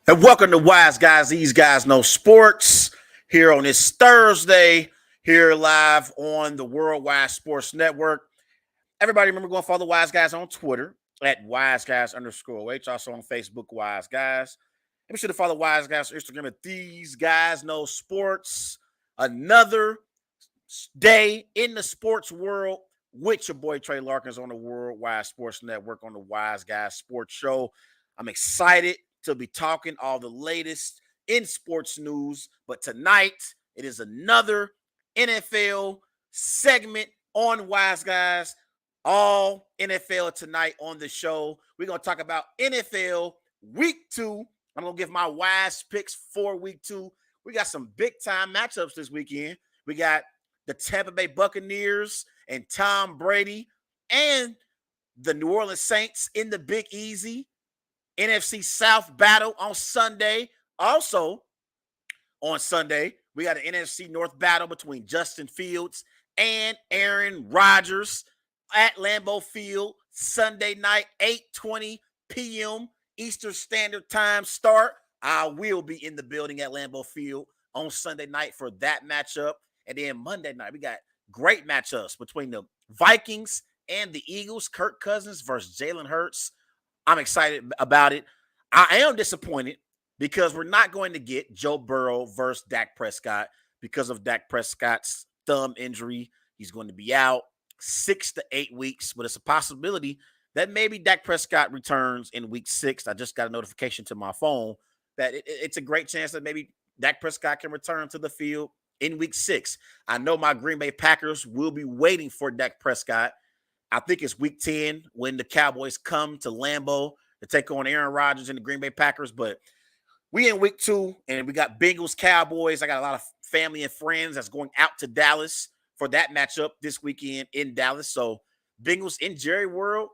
And welcome to Wise Guys. These guys know sports here on this Thursday, here live on the Worldwide Sports Network. Everybody remember going follow Wise Guys on Twitter at WiseGuys_H. Also on Facebook, Wise Guys. And be sure to follow Wise Guys on Instagram at These Guys Know Sports. Another day in the sports world with your boy Trey Larkins on the Worldwide Sports Network on the Wise Guys Sports Show. I'm excited to be talking all the latest in sports news. But tonight, it is another NFL segment on Wise Guys. All NFL tonight on the show. We're going to talk about NFL Week 2. I'm going to give my Wise picks for Week 2. We got some big-time matchups this weekend. We got the Tampa Bay Buccaneers and Tom Brady and the New Orleans Saints in the Big Easy. Nfc South battle on Sunday. Also, on Sunday, we got an NFC North battle between Justin Fields and Aaron Rodgers at Lambeau Field. Sunday night, 8:20 p.m. Eastern Standard Time start. I will be in the building at Lambeau Field on Sunday night for that matchup. And then Monday night, we got great matchups between the Vikings and the Eagles. Kirk Cousins versus Jalen Hurts. I'm excited about it. I am disappointed because we're not going to get Joe Burrow versus Dak Prescott because of Dak Prescott's thumb injury. He's going to be out 6 to 8 weeks, but it's a possibility that maybe Dak Prescott returns in week 6. I just got a notification to my phone that it's a great chance that maybe Dak Prescott can return to the field in week 6. I know my Green Bay Packers will be waiting for Dak Prescott. I think it's week 10 when the Cowboys come to Lambeau to take on Aaron Rodgers and the Green Bay Packers. But we in week 2, and we got Bengals, Cowboys. I got a lot of family and friends that's going out to Dallas for that matchup this weekend in Dallas. So Bengals in Jerry World,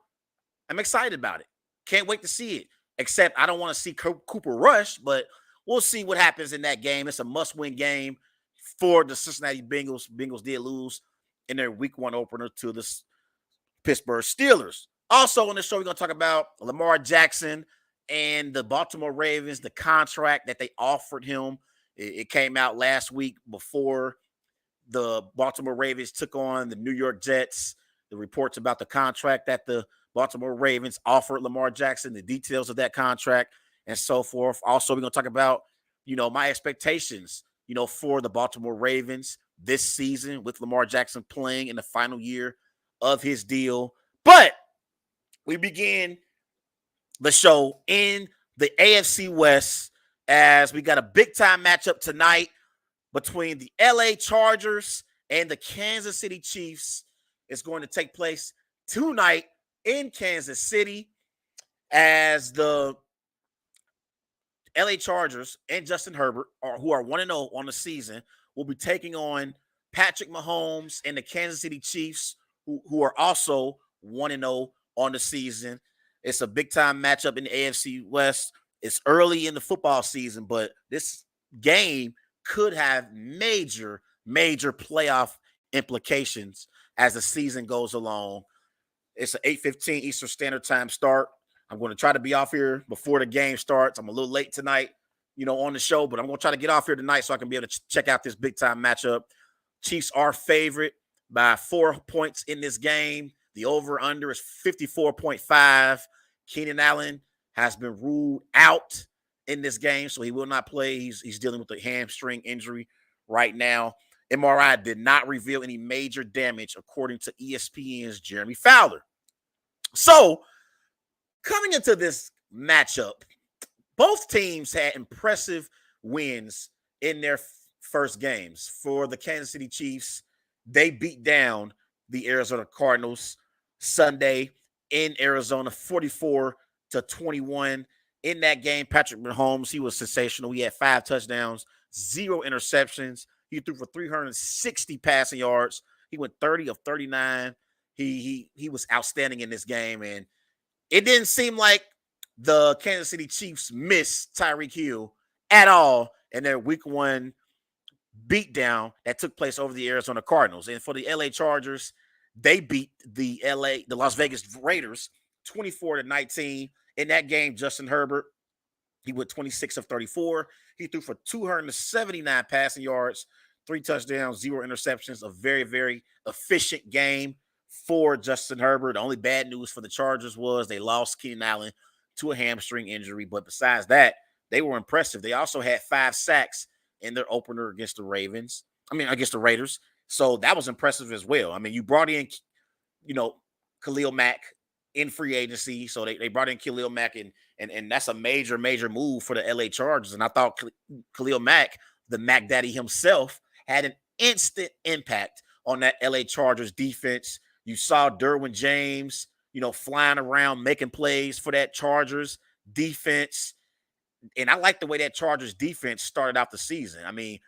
I'm excited about it. Can't wait to see it, except I don't want to see Cooper Rush, but we'll see what happens in that game. It's a must-win game for the Cincinnati Bengals. Bengals did lose in their week 1 opener to the Pittsburgh Steelers. Also on the show, we're going to talk about Lamar Jackson and the Baltimore Ravens, the contract that they offered him. It came out last week before the Baltimore Ravens took on the New York Jets. The reports about the contract that the Baltimore Ravens offered Lamar Jackson, the details of that contract, and so forth. Also, we're going to talk about, my expectations, for the Baltimore Ravens this season with Lamar Jackson playing in the final year of his deal. But we begin the show in the AFC West as we got a big-time matchup tonight between the LA Chargers and the Kansas City Chiefs. It's going to take place tonight in Kansas City as the LA Chargers and Justin Herbert, who are 1-0 on the season, will be taking on Patrick Mahomes and the Kansas City Chiefs, who are also 1-0 on the season. It's a big-time matchup in the AFC West. It's early in the football season, but this game could have major playoff implications as the season goes along. It's an 8:15 Eastern Standard Time start. I'm going to try to be off here before the game starts. I'm a little late tonight, on the show, but I'm going to try to get off here tonight so I can be able to check out this big-time matchup. Chiefs are favorite by 4 points in this game. The over-under is 54.5. Keenan Allen has been ruled out in this game, so he will not play. He's dealing with a hamstring injury right now. MRI did not reveal any major damage, according to ESPN's Jeremy Fowler. So, coming into this matchup, both teams had impressive wins in their first games. For the Kansas City Chiefs, they beat down the Arizona Cardinals Sunday in Arizona, 44-21. In that game, Patrick Mahomes, he was sensational. He had 5 touchdowns, 0 interceptions. He threw for 360 passing yards. He went 30 of 39. He was outstanding in this game, and it didn't seem like the Kansas City Chiefs missed Tyreek Hill at all in their week 1 beatdown that took place over the Arizona Cardinals. And for the LA Chargers, they beat the Las Vegas Raiders 24-19. In that game, Justin Herbert He went 26 of 34. He threw for 279 passing yards, 3 touchdowns, 0 interceptions. A very, very efficient game for Justin Herbert. The only bad news for the Chargers was they lost Keenan Allen to a hamstring injury. But besides that, they were impressive. They also had 5 sacks in their opener against the against the Raiders. So that was impressive as well. I mean, you brought in, Khalil Mack in free agency. So they brought in Khalil Mack, and that's a major, major move for the LA Chargers. And I thought Khalil Mack, the Mac Daddy himself, had an instant impact on that LA Chargers defense. You saw Derwin James, flying around, making plays for that Chargers defense. And I like the way that Chargers defense started out the season. I mean,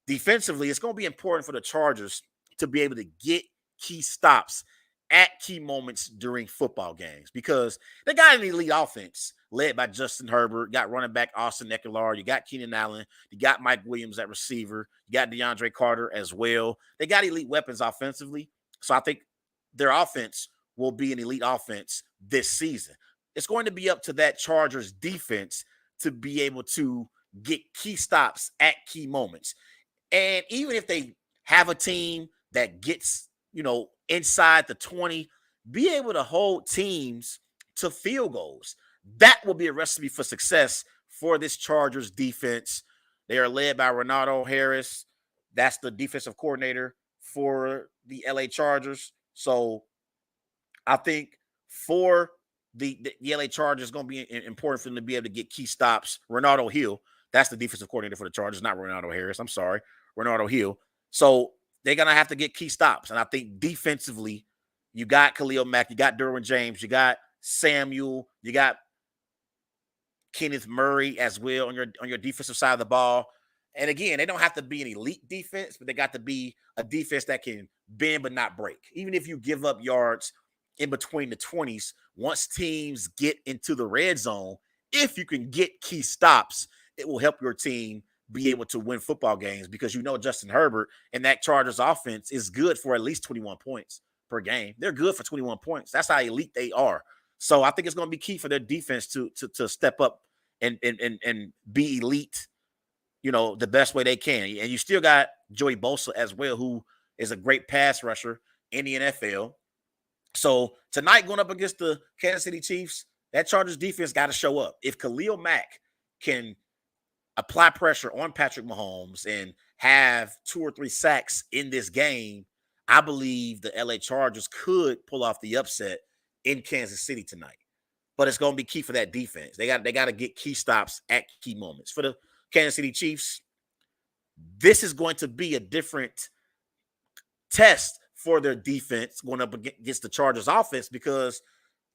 defensively, it's going to be important for the Chargers to be able to get key stops at key moments during football games because they got an elite offense led by Justin Herbert, got running back Austin Eckler, you got Keenan Allen, you got Mike Williams at receiver, you got DeAndre Carter as well. They got elite weapons offensively, so I think their offense will be an elite offense this season. It's going to be up to that Chargers defense to be able to get key stops at key moments. And even if they have a team that gets, inside the 20, be able to hold teams to field goals. That will be a recipe for success for this Chargers defense. They are led by Ronaldo Harris. That's the defensive coordinator for the LA Chargers. So I think for the LA Chargers, going to be important for them to be able to get key stops. Ronaldo Hill, that's the defensive coordinator for the Chargers, not Ronaldo Harris. I'm sorry, Ronaldo Hill. So they're going to have to get key stops. And I think defensively, you got Khalil Mack, you got Derwin James, you got Samuel, you got Kenneth Murray as well on your defensive side of the ball. And again, they don't have to be an elite defense, but they got to be a defense that can bend but not break. Even if you give up yards in between the 20s, once teams get into the red zone, if you can get key stops, it will help your team be able to win football games because Justin Herbert and that Chargers offense is good for at least 21 points per game. They're good for 21 points. That's how elite they are. So I think it's going to be key for their defense to step up and be elite, the best way they can. And you still got Joey Bosa as well, who is a great pass rusher in the NFL. So tonight, going up against the Kansas City Chiefs, that Chargers defense got to show up. If Khalil Mack can apply pressure on Patrick Mahomes and have 2 or 3 sacks in this game, I believe the LA Chargers could pull off the upset in Kansas City tonight. But it's going to be key for that defense. They got to get key stops at key moments. For the Kansas City Chiefs, this is going to be a different test for their defense going up against the Chargers offense because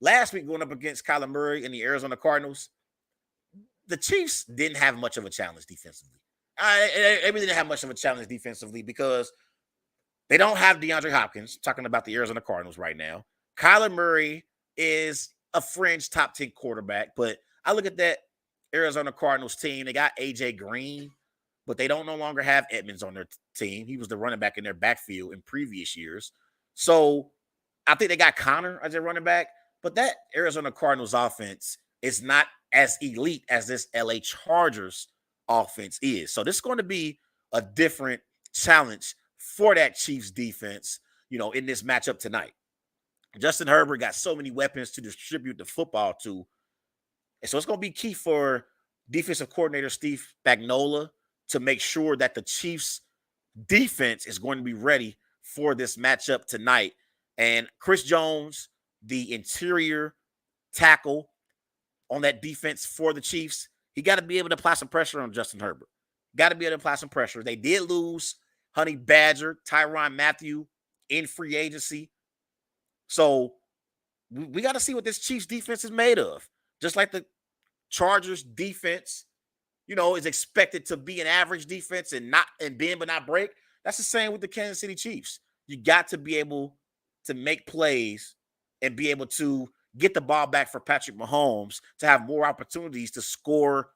last week going up against Kyler Murray and the Arizona Cardinals, the Chiefs didn't have much of a challenge defensively. They really didn't have much of a challenge defensively because they don't have DeAndre Hopkins, talking about the Arizona Cardinals right now. Kyler Murray is a fringe top 10 quarterback, but I look at that Arizona Cardinals team. They got A.J. Green, but they don't no longer have Edmonds on their team. He was the running back in their backfield in previous years. So I think they got Connor as their running back, but that Arizona Cardinals offense is not as elite as this LA Chargers offense is. So this is going to be a different challenge for that Chiefs defense, in this matchup tonight. Justin Herbert got so many weapons to distribute the football to. And so it's going to be key for defensive coordinator Steve Spagnuolo to make sure that the Chiefs defense is going to be ready for this matchup tonight. And Chris Jones, the interior tackle on that defense for the Chiefs, he got to be able to apply some pressure on Justin Herbert. Got to be able to apply some pressure. They did lose Honey Badger, Tyrann Mathieu in free agency. So we got to see what this Chiefs defense is made of. Just like the Chargers defense, is expected to be an average defense and bend but not break. That's the same with the Kansas City Chiefs. You got to be able to make plays and be able to get the ball back for Patrick Mahomes to have more opportunities to score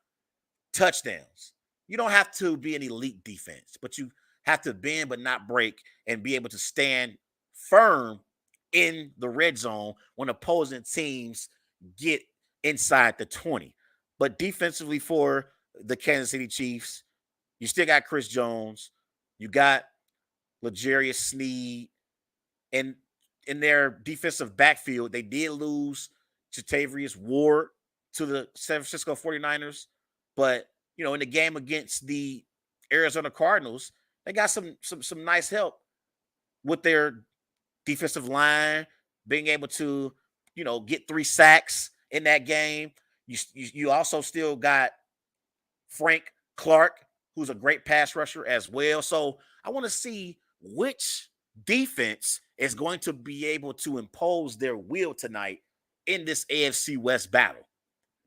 touchdowns. You don't have to be an elite defense, but you have to bend but not break and be able to stand firm in the red zone when opposing teams get inside the 20. But defensively for the Kansas City Chiefs, you still got Chris Jones. You got L'Jarius Sneed. And in their defensive backfield, they did lose Jatavius Ward to the San Francisco 49ers. But, in the game against the Arizona Cardinals, they got some nice help with their defensive line, being able to, get 3 sacks in that game. You also still got Frank Clark, who's a great pass rusher as well. So I want to see which defense is going to be able to impose their will tonight in this AFC West battle.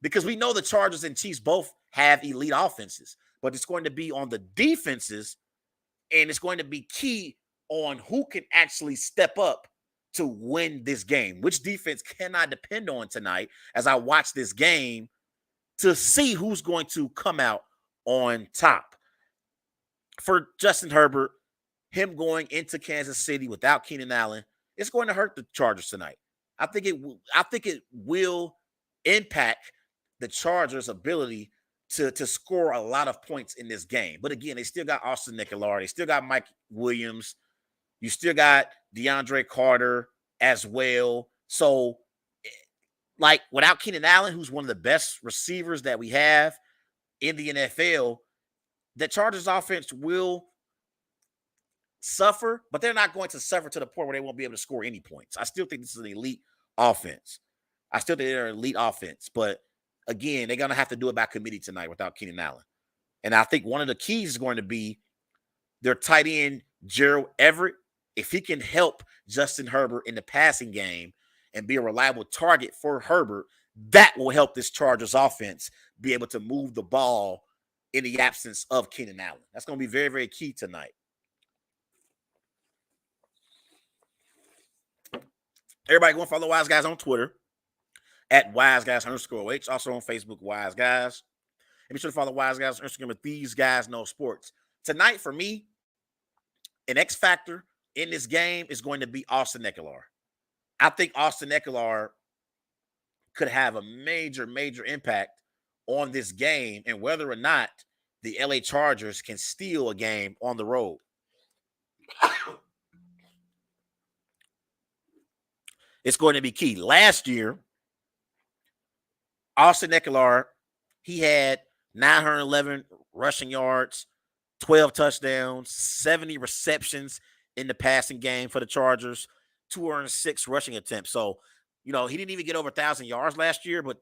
Because we know the Chargers and Chiefs both have elite offenses, but it's going to be on the defenses, and it's going to be key on who can actually step up to win this game. Which defense can I depend on tonight as I watch this game to see who's going to come out on top? For Justin Herbert, him going into Kansas City without Keenan Allen, it's going to hurt the Chargers tonight. I think it will impact the Chargers' ability to score a lot of points in this game. But again, they still got Austin Ekeler. They still got Mike Williams. You still got DeAndre Carter as well. So, like, without Keenan Allen, who's one of the best receivers that we have in the NFL, the Chargers offense will suffer, but they're not going to suffer to the point where they won't be able to score any points. I still think this is an elite offense. I still think they're an elite offense, but again, they're going to have to do it by committee tonight without Keenan Allen. And I think one of the keys is going to be their tight end, Gerald Everett. If he can help Justin Herbert in the passing game and be a reliable target for Herbert, that will help this Chargers offense be able to move the ball in the absence of Keenan Allen. That's going to be very, very key tonight. Everybody go and follow Wise Guys on Twitter at WiseGuys_H. Also on Facebook, Wise Guys. And be sure to follow Wise Guys on Instagram at These Guys Know Sports. Tonight, for me, an X factor in this game is going to be Austin Ekeler. I think Austin Ekeler could have a major, major impact on this game and whether or not the LA Chargers can steal a game on the road. It's going to be key. Last year, Austin Ekeler, he had 911 rushing yards, 12 touchdowns, 70 receptions in the passing game for the Chargers, 206 rushing attempts. So, he didn't even get over 1,000 yards last year, but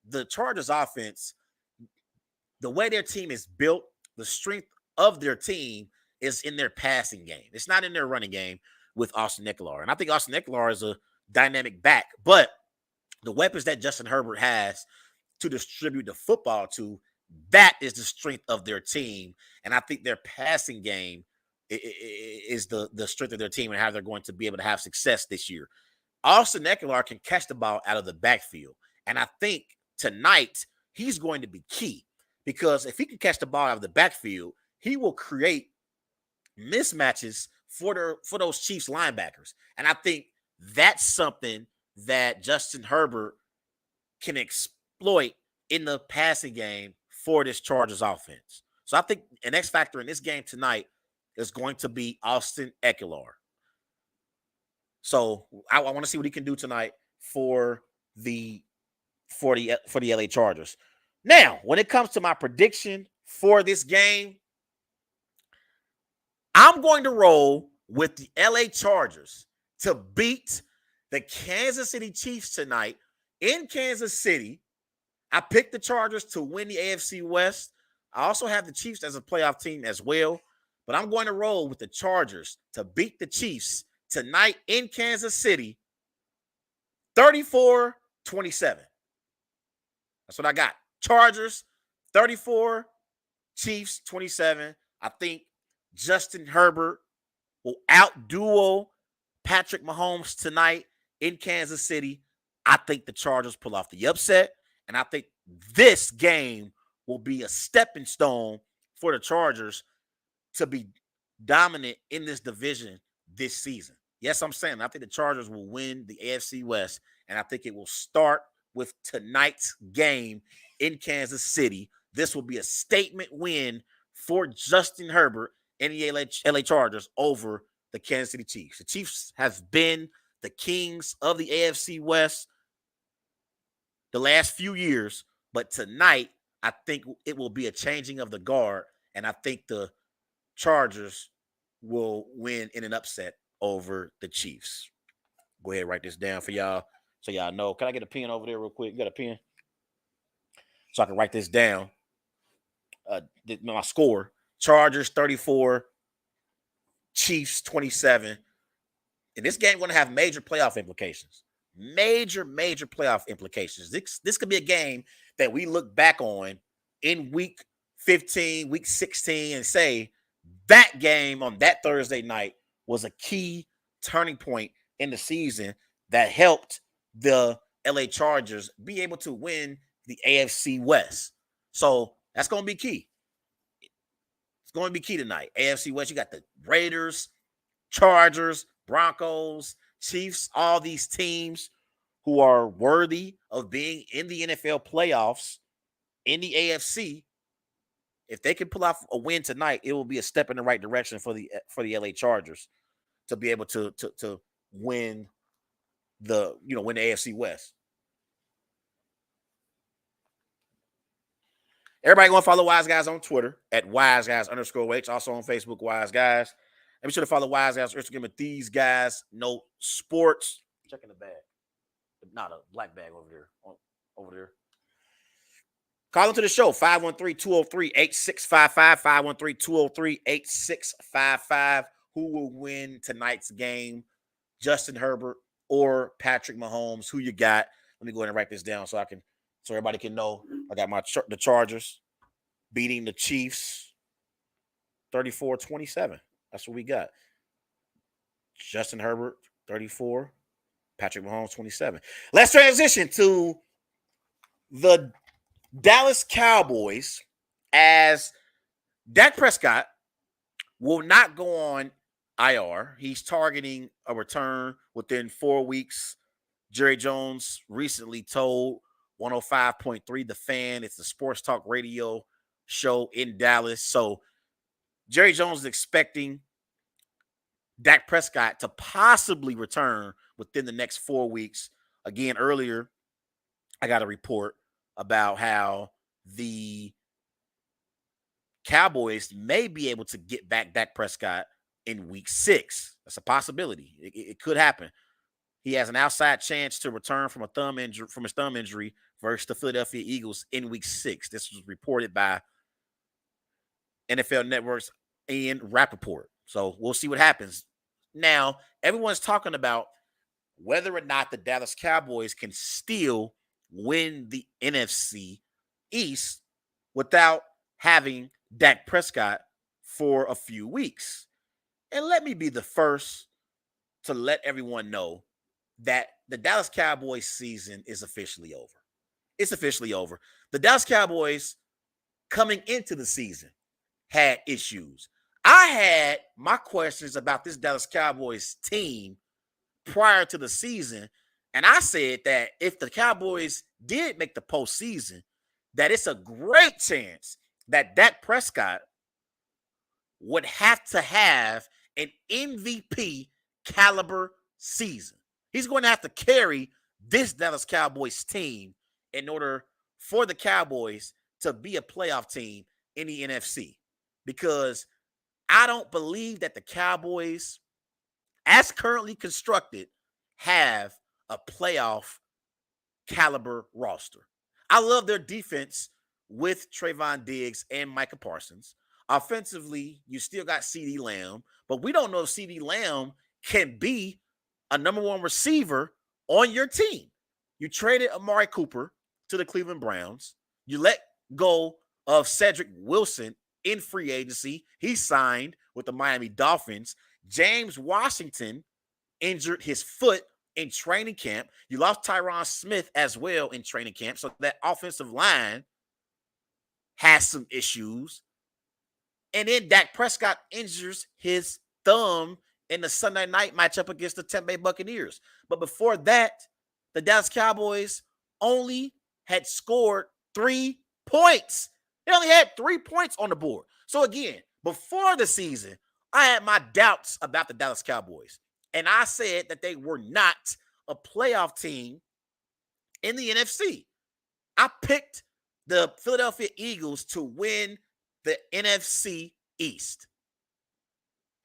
the Chargers offense, the way their team is built, the strength of their team is in their passing game. It's not in their running game with Austin Ekeler. And I think Austin Ekeler is a dynamic back, but the weapons that Justin Herbert has to distribute the football to, that is the strength of their team. And I think their passing game is the strength of their team and how they're going to be able to have success this year. Austin Ekeler can catch the ball out of the backfield. And I think tonight he's going to be key because if he can catch the ball out of the backfield, he will create mismatches for those Chiefs linebackers. And I think that's something that Justin Herbert can exploit in the passing game for this Chargers offense. So I think an X factor in this game tonight is going to be Austin Ekeler. So I want to see what he can do tonight for the LA Chargers. Now, when it comes to my prediction for this game, I'm going to roll with the LA Chargers to beat the Kansas City Chiefs tonight in Kansas City. I picked the Chargers to win the AFC West. I also have the Chiefs as a playoff team as well, but I'm going to roll with the Chargers to beat the Chiefs tonight in Kansas City, 34-27. That's what I got. Chargers, 34, Chiefs, 27. I think Justin Herbert will outduo Patrick Mahomes tonight in Kansas City. I think the Chargers pull off the upset, and I think this game will be a stepping stone for the Chargers to be dominant in this division this season. Yes, I'm saying I think the Chargers will win the AFC West, and I think it will start with tonight's game in Kansas City. This will be a statement win for Justin Herbert and the LA Chargers over the Kansas City Chiefs. The Chiefs have been the kings of the AFC West the last few years, but tonight I think it will be a changing of the guard, and I think the Chargers will win in an upset over the Chiefs. Go ahead and write this down for y'all so y'all know. Can I get a pen over there real quick? You got a pen? So I can write this down. My score: Chargers 34, Chiefs 27. And this game going to have major playoff implications. Major playoff implications. This could be a game that we look back on in week 15, week 16, and say that game on that Thursday night was a key turning point in the season that helped the LA Chargers be able to win the AFC West. So that's going to be key. It's going to be key tonight. AFC West, you got the Raiders, Chargers, Broncos, Chiefs, all these teams who are worthy of being in the NFL playoffs in the AFC. If they can pull off a win tonight, it will be a step in the right direction for the LA Chargers to be able to win win the AFC West. Everybody going to follow Wise Guys on Twitter at WiseGuys_H. Also on Facebook, Wise Guys. And be sure to follow Wise Guys on Instagram at These Guys Know Sports. Check in the bag. Not a black bag over there. Over there. Call into the show, 513-203-8655, 513-203-8655. Who will win tonight's game? Justin Herbert or Patrick Mahomes? Who you got? Let me go ahead and write this down so everybody can know. I got the Chargers beating the Chiefs 34-27. That's what we got. Justin Herbert, 34. Patrick Mahomes, 27. Let's transition to the Dallas Cowboys, as Dak Prescott will not go on IR. He's targeting a return within 4 weeks. Jerry Jones recently told 105.3 The Fan. It's a sports talk radio show in Dallas. So Jerry Jones is expecting Dak Prescott to possibly return within the next 4 weeks. Again, earlier, I got a report about how the Cowboys may be able to get back Dak Prescott in week 6. That's a possibility. It could happen. He has an outside chance to return from his thumb injury versus the Philadelphia Eagles in week 6. This was reported by NFL Network's Ian Rappaport. So we'll see what happens. Now, everyone's talking about whether or not the Dallas Cowboys can still win the NFC East without having Dak Prescott for a few weeks. And let me be the first to let everyone know that the Dallas Cowboys season is officially over. It's officially over. The Dallas Cowboys, coming into the season, had issues. I had my questions about this Dallas Cowboys team prior to the season, and I said that if the Cowboys did make the postseason, that it's a great chance that Dak Prescott would have to have an MVP caliber season. He's going to have to carry this Dallas Cowboys team in order for the Cowboys to be a playoff team in the NFC, because I don't believe that the Cowboys, as currently constructed, have a playoff caliber roster. I love their defense with Trayvon Diggs and Micah Parsons. Offensively, you still got CeeDee Lamb, but we don't know if CeeDee Lamb can be a number one receiver on your team. You traded Amari Cooper to the Cleveland Browns. You let go of Cedric Wilson in free agency. He signed with the Miami Dolphins. James Washington injured his foot in training camp. You lost Tyron Smith as well in training camp. So that offensive line has some issues. And then Dak Prescott injures his thumb in the Sunday night matchup against the Tampa Bay Buccaneers. But before that, the Dallas Cowboys only had scored 3 points. They only had 3 points on the board. So again, before the season, I had my doubts about the Dallas Cowboys. And I said that they were not a playoff team in the NFC. I picked the Philadelphia Eagles to win the NFC East.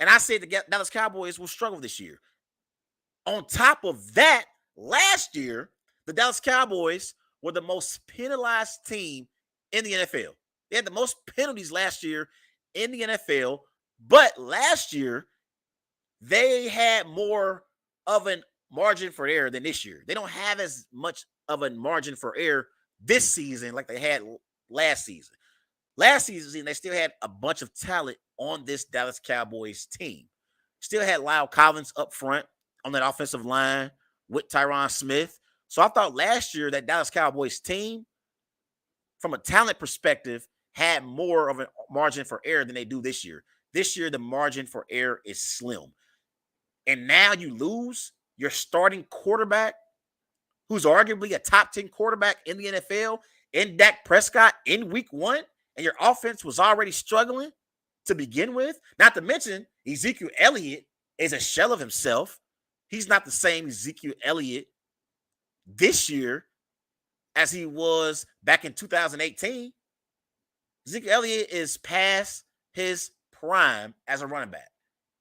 And I said the Dallas Cowboys will struggle this year. On top of that, last year, the Dallas Cowboys were the most penalized team in the NFL. They had the most penalties last year in the NFL, but last year, they had more of a margin for error than this year. They don't have as much of a margin for error this season like they had last season. Last season, they still had a bunch of talent on this Dallas Cowboys team. Still had Lyle Collins up front on that offensive line with Tyron Smith. So I thought last year that Dallas Cowboys team, from a talent perspective, had more of a margin for error than they do this year. This year, the margin for error is slim. And now you lose your starting quarterback, who's arguably a top 10 quarterback in the NFL, in Dak Prescott in week 1, and your offense was already struggling to begin with. Not to mention, Ezekiel Elliott is a shell of himself. He's not the same Ezekiel Elliott this year as he was back in 2018. Ezekiel Elliott is past his prime as a running back.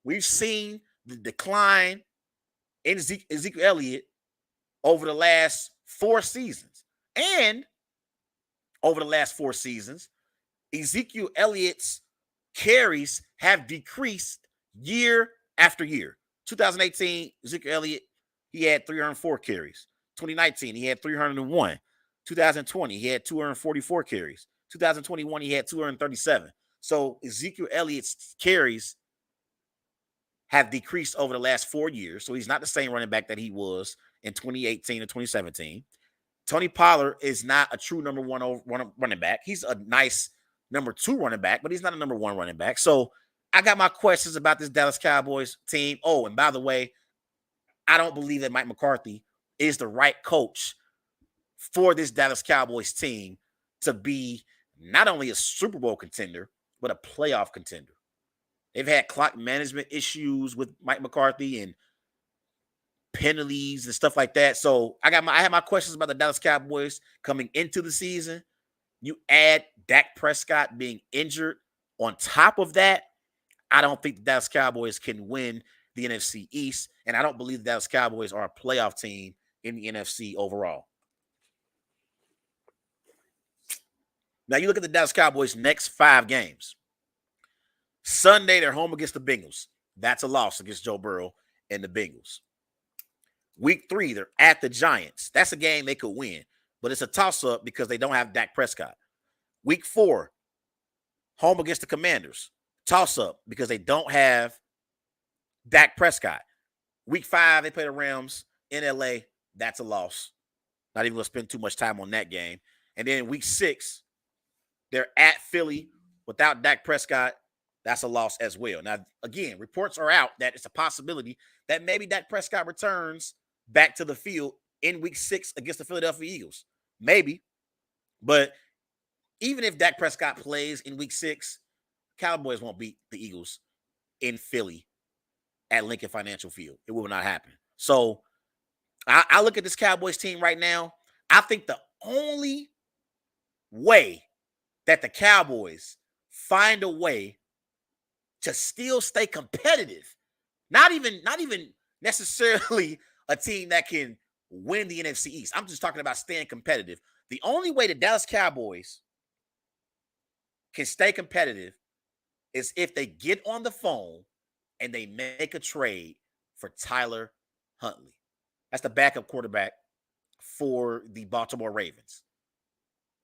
We've seen the decline in Ezekiel Elliott over the last 4 seasons. And over the last 4 seasons, Ezekiel Elliott's carries have decreased year after year. 2018, Ezekiel Elliott, he had 304 carries. 2019, he had 301. 2020, he had 244 carries. 2021, he had 237. So Ezekiel Elliott's carries have decreased over the last 4 years. So he's not the same running back that he was in 2018 and 2017. Tony Pollard is not a true number 1 running back. He's a nice number 2 running back, but he's not a number 1 running back. So I got my questions about this Dallas Cowboys team. Oh, and by the way, I don't believe that Mike McCarthy is the right coach for this Dallas Cowboys team to be not only a Super Bowl contender, but a playoff contender. They've had clock management issues with Mike McCarthy and penalties and stuff like that. So I had my questions about the Dallas Cowboys coming into the season. You add Dak Prescott being injured on top of that, I don't think the Dallas Cowboys can win the NFC East, and I don't believe the Dallas Cowboys are a playoff team in the NFC overall. Now, you look at the Dallas Cowboys' next 5 games. Sunday, they're home against the Bengals. That's a loss against Joe Burrow and the Bengals. Week 3, they're at the Giants. That's a game they could win, but it's a toss-up because they don't have Dak Prescott. Week 4, home against the Commanders. Toss-up because they don't have Dak Prescott. Week 5, they play the Rams in LA. That's a loss. Not even going to spend too much time on that game. And then week 6, they're at Philly without Dak Prescott. That's a loss as well. Now, again, reports are out that it's a possibility that maybe Dak Prescott returns back to the field in week 6 against the Philadelphia Eagles. Maybe. But even if Dak Prescott plays in week 6, Cowboys won't beat the Eagles in Philly at Lincoln Financial Field. It will not happen. So I look at this Cowboys team right now. I think the only way that the Cowboys find a way to still stay competitive, not even necessarily a team that can win the NFC East. I'm just talking about staying competitive. The only way the Dallas Cowboys can stay competitive is if they get on the phone and they make a trade for Tyler Huntley. That's the backup quarterback for the Baltimore Ravens.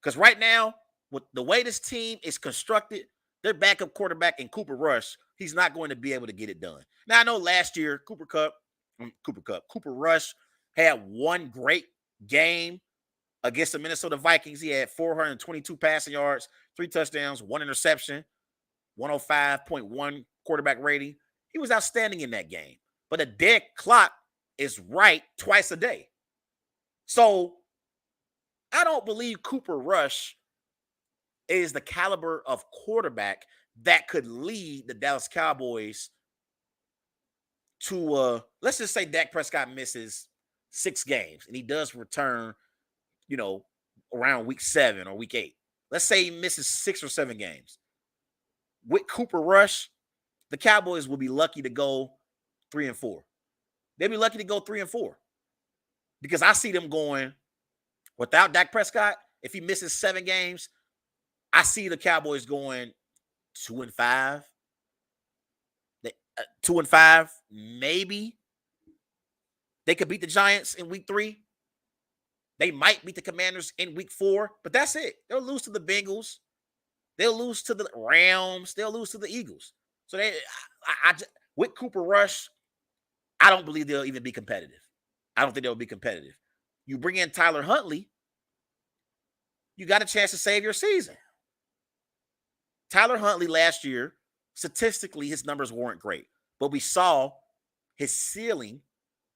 Because right now, with the way this team is constructed, their backup quarterback in Cooper Rush, he's not going to be able to get it done. Now, I know last year, Cooper Rush had one great game against the Minnesota Vikings. He had 422 passing yards, 3 touchdowns, 1 interception, 105.1 quarterback rating. He was outstanding in that game. But a dead clock is right twice a day. So I don't believe Cooper Rush is the caliber of quarterback that could lead the Dallas Cowboys to let's just say Dak Prescott misses 6 games and he does return, around week 7 or week 8. Let's say he misses 6 or 7 games. With Cooper Rush, the Cowboys will be lucky to go 3-4. They'll be lucky to go 3-4 because I see them going without Dak Prescott. If he misses 7 games, I see the Cowboys going 2-5. 2-5, maybe. They could beat the Giants in week 3. They might beat the Commanders in week 4, but that's it. They'll lose to the Bengals. They'll lose to the Rams. They'll lose to the Eagles. So with Cooper Rush, I don't believe they'll even be competitive. I don't think they'll be competitive. You bring in Tyler Huntley, you got a chance to save your season. Tyler Huntley last year, statistically, his numbers weren't great, but we saw his ceiling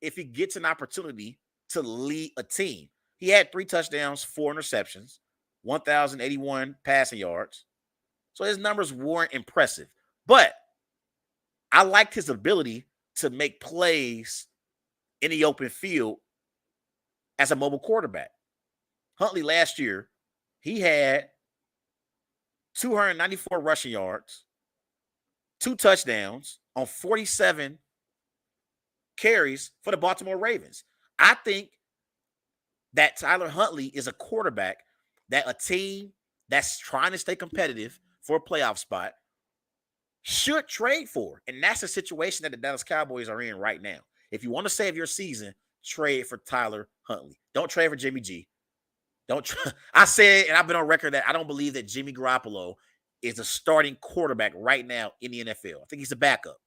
if he gets an opportunity to lead a team. He had 3 touchdowns, 4 interceptions, 1,081 passing yards. So his numbers weren't impressive, but I liked his ability to make plays in the open field as a mobile quarterback. Huntley last year, he had 294 rushing yards, 2 touchdowns on 47 carries for the Baltimore Ravens. I think that Tyler Huntley is a quarterback that a team that's trying to stay competitive for a playoff spot should trade for. And that's the situation that the Dallas Cowboys are in right now. If you want to save your season, trade for Tyler Huntley. Don't trade for Jimmy G. I said, and I've been on record that I don't believe that Jimmy Garoppolo is a starting quarterback right now in the NFL. I think he's a backup.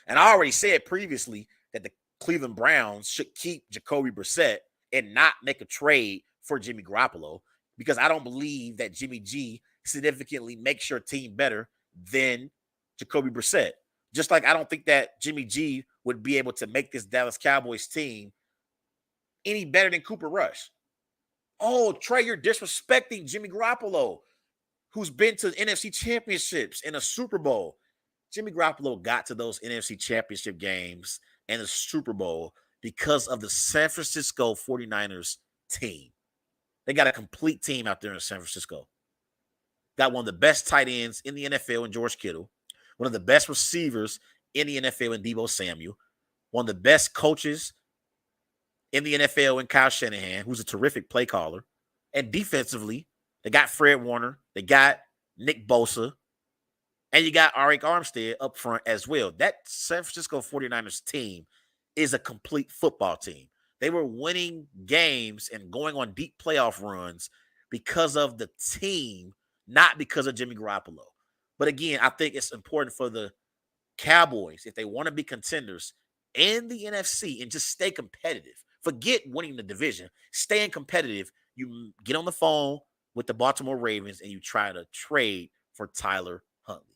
And I already said previously that the Cleveland Browns should keep Jacoby Brissett and not make a trade for Jimmy Garoppolo because I don't believe that Jimmy G significantly makes your team better than Jacoby Brissett. Just like I don't think that Jimmy G would be able to make this Dallas Cowboys team any better than Cooper Rush. Oh, Trey, you're disrespecting Jimmy Garoppolo, who's been to NFC championships and a Super Bowl. Jimmy Garoppolo got to those NFC championship games and the Super Bowl because of the San Francisco 49ers team. They got a complete team out there in San Francisco. Got one of the best tight ends in the NFL in George Kittle, one of the best receivers in the NFL in Deebo Samuel, one of the best coaches in the NFL in Kyle Shanahan, who's a terrific play caller. And defensively, they got Fred Warner, they got Nick Bosa, and you got Arik Armstead up front as well. That San Francisco 49ers team is a complete football team. They were winning games and going on deep playoff runs because of the team, not because of Jimmy Garoppolo. But again, I think it's important for the Cowboys, if they want to be contenders in the NFC and just stay competitive, forget winning the division, staying competitive, you get on the phone with the Baltimore Ravens and you try to trade for Tyler Huntley.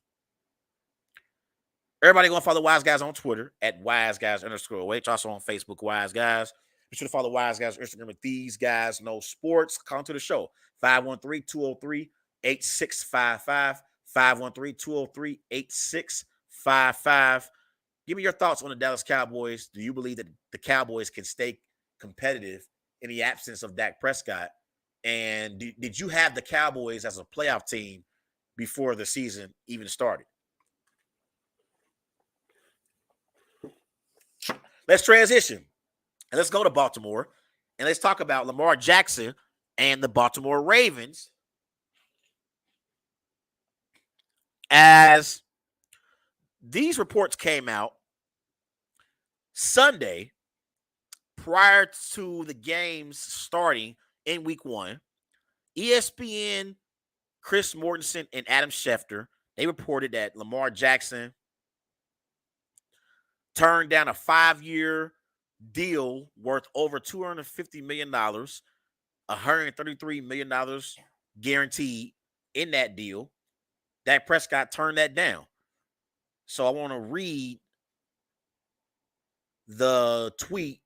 Everybody go and follow Wise Guys on Twitter at WiseGuys_OH. Also on Facebook, Wise Guys. Be sure to follow Wise Guys on Instagram at These Guys Know Sports. Call to the show, 513-203-8655. 513-203-8655. Give me your thoughts on the Dallas Cowboys. Do you believe that the Cowboys can stay competitive in the absence of Dak Prescott? And did you have the Cowboys as a playoff team before the season even started? Let's transition and let's go to Baltimore and let's talk about Lamar Jackson and the Baltimore Ravens. As these reports came out Sunday prior to the games starting in week 1, ESPN, Chris Mortensen, and Adam Schefter, they reported that Lamar Jackson turned down a 5-year deal worth over $250 million, $133 million guaranteed in that deal. Dak Prescott turned that down. So I want to read the tweet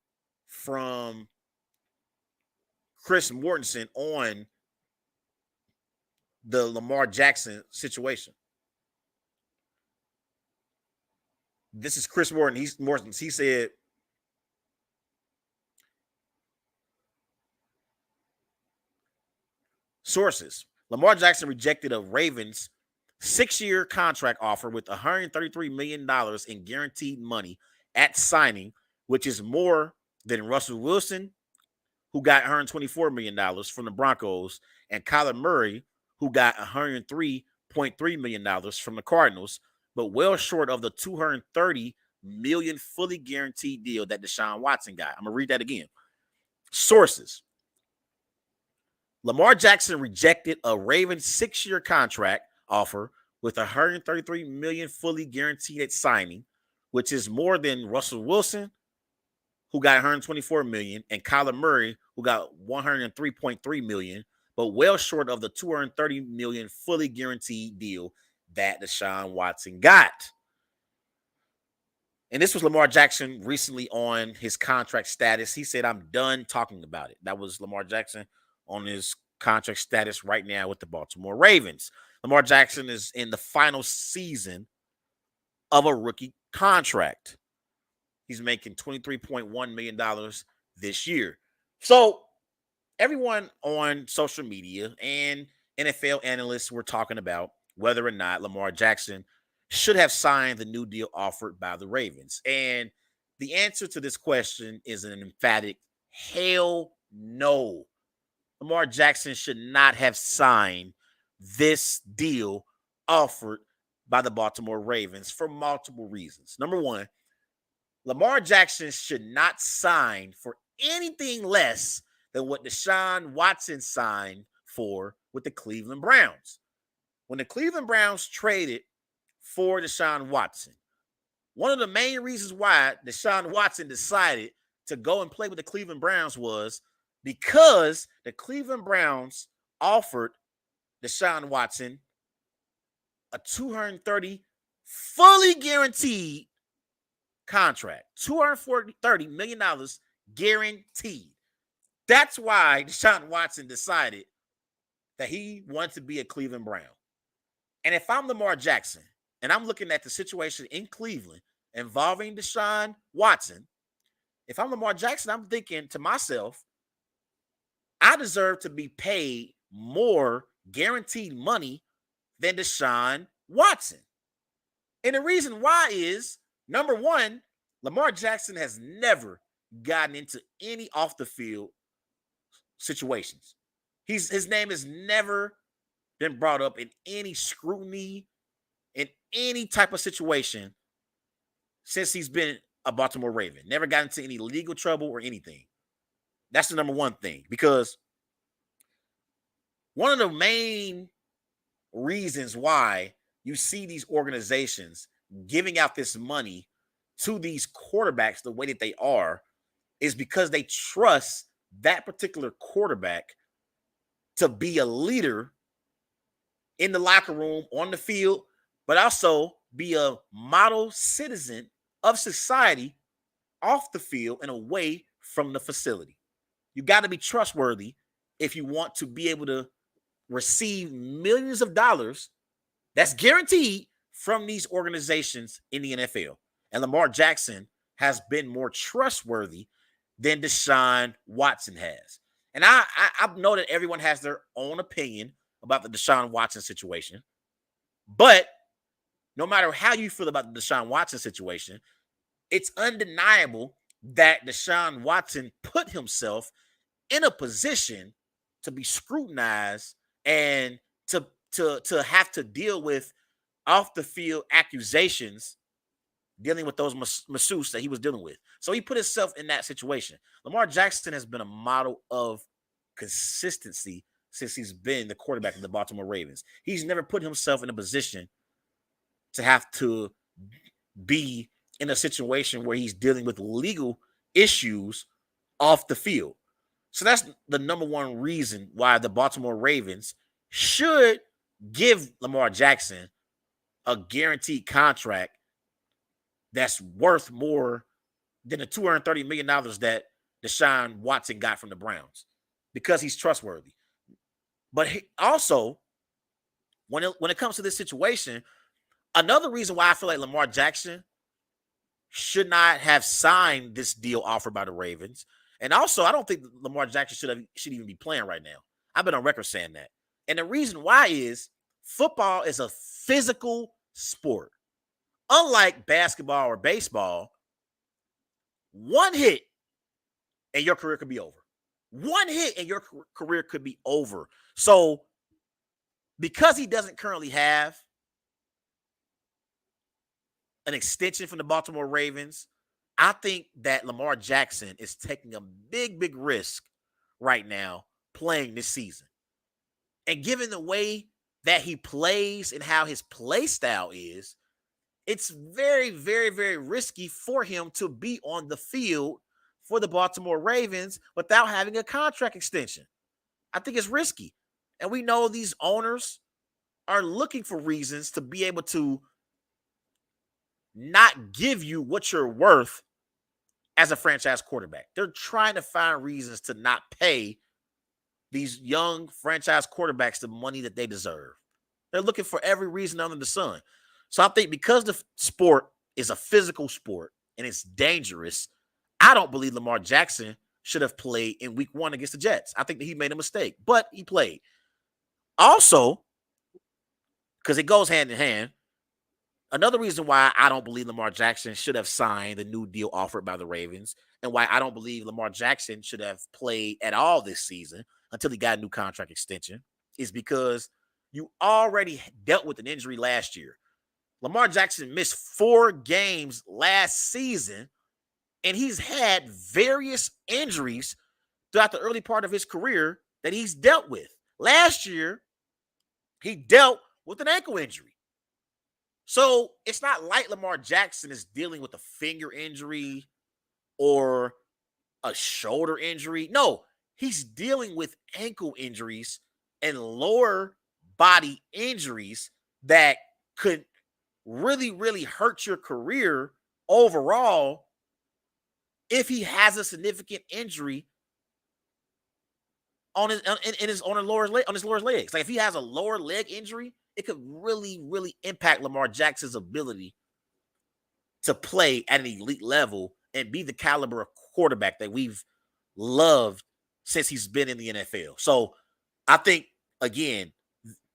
from Chris Mortensen on the Lamar Jackson situation. This is Chris Mortensen. He said, sources, Lamar Jackson rejected a Ravens 6-year contract offer with $133 million in guaranteed money at signing, which is more than Russell Wilson, who got $124 million from the Broncos, and Kyler Murray, who got $103.3 million from the Cardinals, but well short of the $230 million fully guaranteed deal that Deshaun Watson got. I'm going to read that again. Sources, Lamar Jackson rejected a Ravens 6-year contract offer with $133 million fully guaranteed at signing, which is more than Russell Wilson, who got $124 million, and Kyler Murray, who got $103.3 million, but well short of the $230 million fully guaranteed deal that Deshaun Watson got. And this was Lamar Jackson recently on his contract status. He said, "I'm done talking about it." That was Lamar Jackson on his contract status right now with the Baltimore Ravens. Lamar Jackson is in the final season of a rookie contract. He's making $23.1 million this year. So everyone on social media and NFL analysts were talking about whether or not Lamar Jackson should have signed the new deal offered by the Ravens. And the answer to this question is an emphatic hell no. Lamar Jackson should not have signed this deal offered by the Baltimore Ravens for multiple reasons. Number one, Lamar Jackson should not sign for anything less than what Deshaun Watson signed for with the Cleveland Browns. When the Cleveland Browns traded for Deshaun Watson, one of the main reasons why Deshaun Watson decided to go and play with the Cleveland Browns was because the Cleveland Browns offered Deshaun Watson a $230 fully guaranteed contract. $230 million guaranteed. That's why Deshaun Watson decided that he wanted to be a Cleveland Brown. And if I'm Lamar Jackson and I'm looking at the situation in Cleveland involving Deshaun Watson, if I'm Lamar Jackson, I'm thinking to myself, I deserve to be paid more guaranteed money than Deshaun Watson. And the reason why is, number one, Lamar Jackson has never gotten into any off the field situations. His name has never been brought up in any scrutiny, in any type of situation since he's been a Baltimore Raven. Never got into any legal trouble or anything. That's the number one thing, because one of the main reasons why you see these organizations giving out this money to these quarterbacks the way that they are is because they trust that particular quarterback to be a leader in the locker room, on the field, but also be a model citizen of society off the field and away from the facility. You got to be trustworthy if you want to be able to receive millions of dollars that's guaranteed from these organizations in the NFL. And Lamar Jackson has been more trustworthy than Deshaun Watson has. And I know that everyone has their own opinion about the Deshaun Watson situation. But no matter how you feel about the Deshaun Watson situation, it's undeniable that Deshaun Watson put himself in a position to be scrutinized and to have to deal with off the field accusations, dealing with those masseuse that he was dealing with. So he put himself in that situation. Lamar Jackson has been a model of consistency since he's been the quarterback of the Baltimore Ravens. He's never put himself in a position to have to be in a situation where he's dealing with legal issues off the field. So that's the number one reason why the Baltimore Ravens should give Lamar Jackson a guaranteed contract that's worth more than the $230 million that Deshaun Watson got from the Browns. because he's trustworthy. But also, when it comes to this situation, another reason why I feel like Lamar Jackson should not have signed this deal offered by the Ravens, and also I don't think Lamar Jackson should even be playing right now. I've been on record saying that. And the reason why is football is a physical sport. Unlike basketball or baseball, one hit and your career could be over. One hit and your career could be over. So because he doesn't currently have an extension from the Baltimore Ravens, I think that Lamar Jackson is taking a big risk right now playing this season. And given the way that he plays and how his play style is, it's very risky for him to be on the field for the Baltimore Ravens without having a contract extension. I think it's risky. And we know these owners are looking for reasons to be able to not give you what you're worth as a franchise quarterback. They're trying to find reasons to not pay these young franchise quarterbacks the money that they deserve. They're looking for every reason under the sun. So I think because the sport is a physical sport and it's dangerous, I don't believe Lamar Jackson should have played in week 1 against the Jets. I think that he made a mistake, but he played. Also, because it goes hand in hand, another reason why I don't believe Lamar Jackson should have signed the new deal offered by the Ravens and why I don't believe Lamar Jackson should have played at all this season until he got a new contract extension is because you already dealt with an injury last year. Lamar Jackson missed 4 games last season, and he's had various injuries throughout the early part of his career that he's dealt with. Last year, he dealt with an ankle injury. So it's not like Lamar Jackson is dealing with a finger injury or a shoulder injury. No, he's dealing with ankle injuries and lower body injuries that could really hurt your career overall if he has a significant injury on his lower legs. Like if he has a lower leg injury, it could really impact Lamar Jackson's ability to play at an elite level and be the caliber of quarterback that we've loved since he's been in the NFL. So I think, again,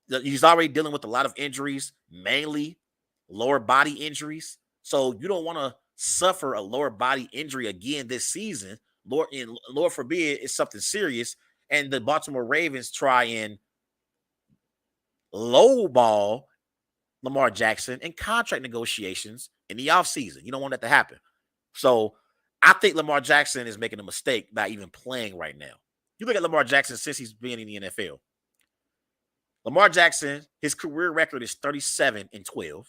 he's already dealing with a lot of injuries, mainly lower body injuries. So you don't want to suffer a lower body injury again this season. Lord forbid it's something serious, and the Baltimore Ravens try and lowball Lamar Jackson in contract negotiations in the offseason. You don't want that to happen. So I think Lamar Jackson is making a mistake by even playing right now. You look at Lamar Jackson since he's been in the NFL. Lamar Jackson, his career record is 37-12.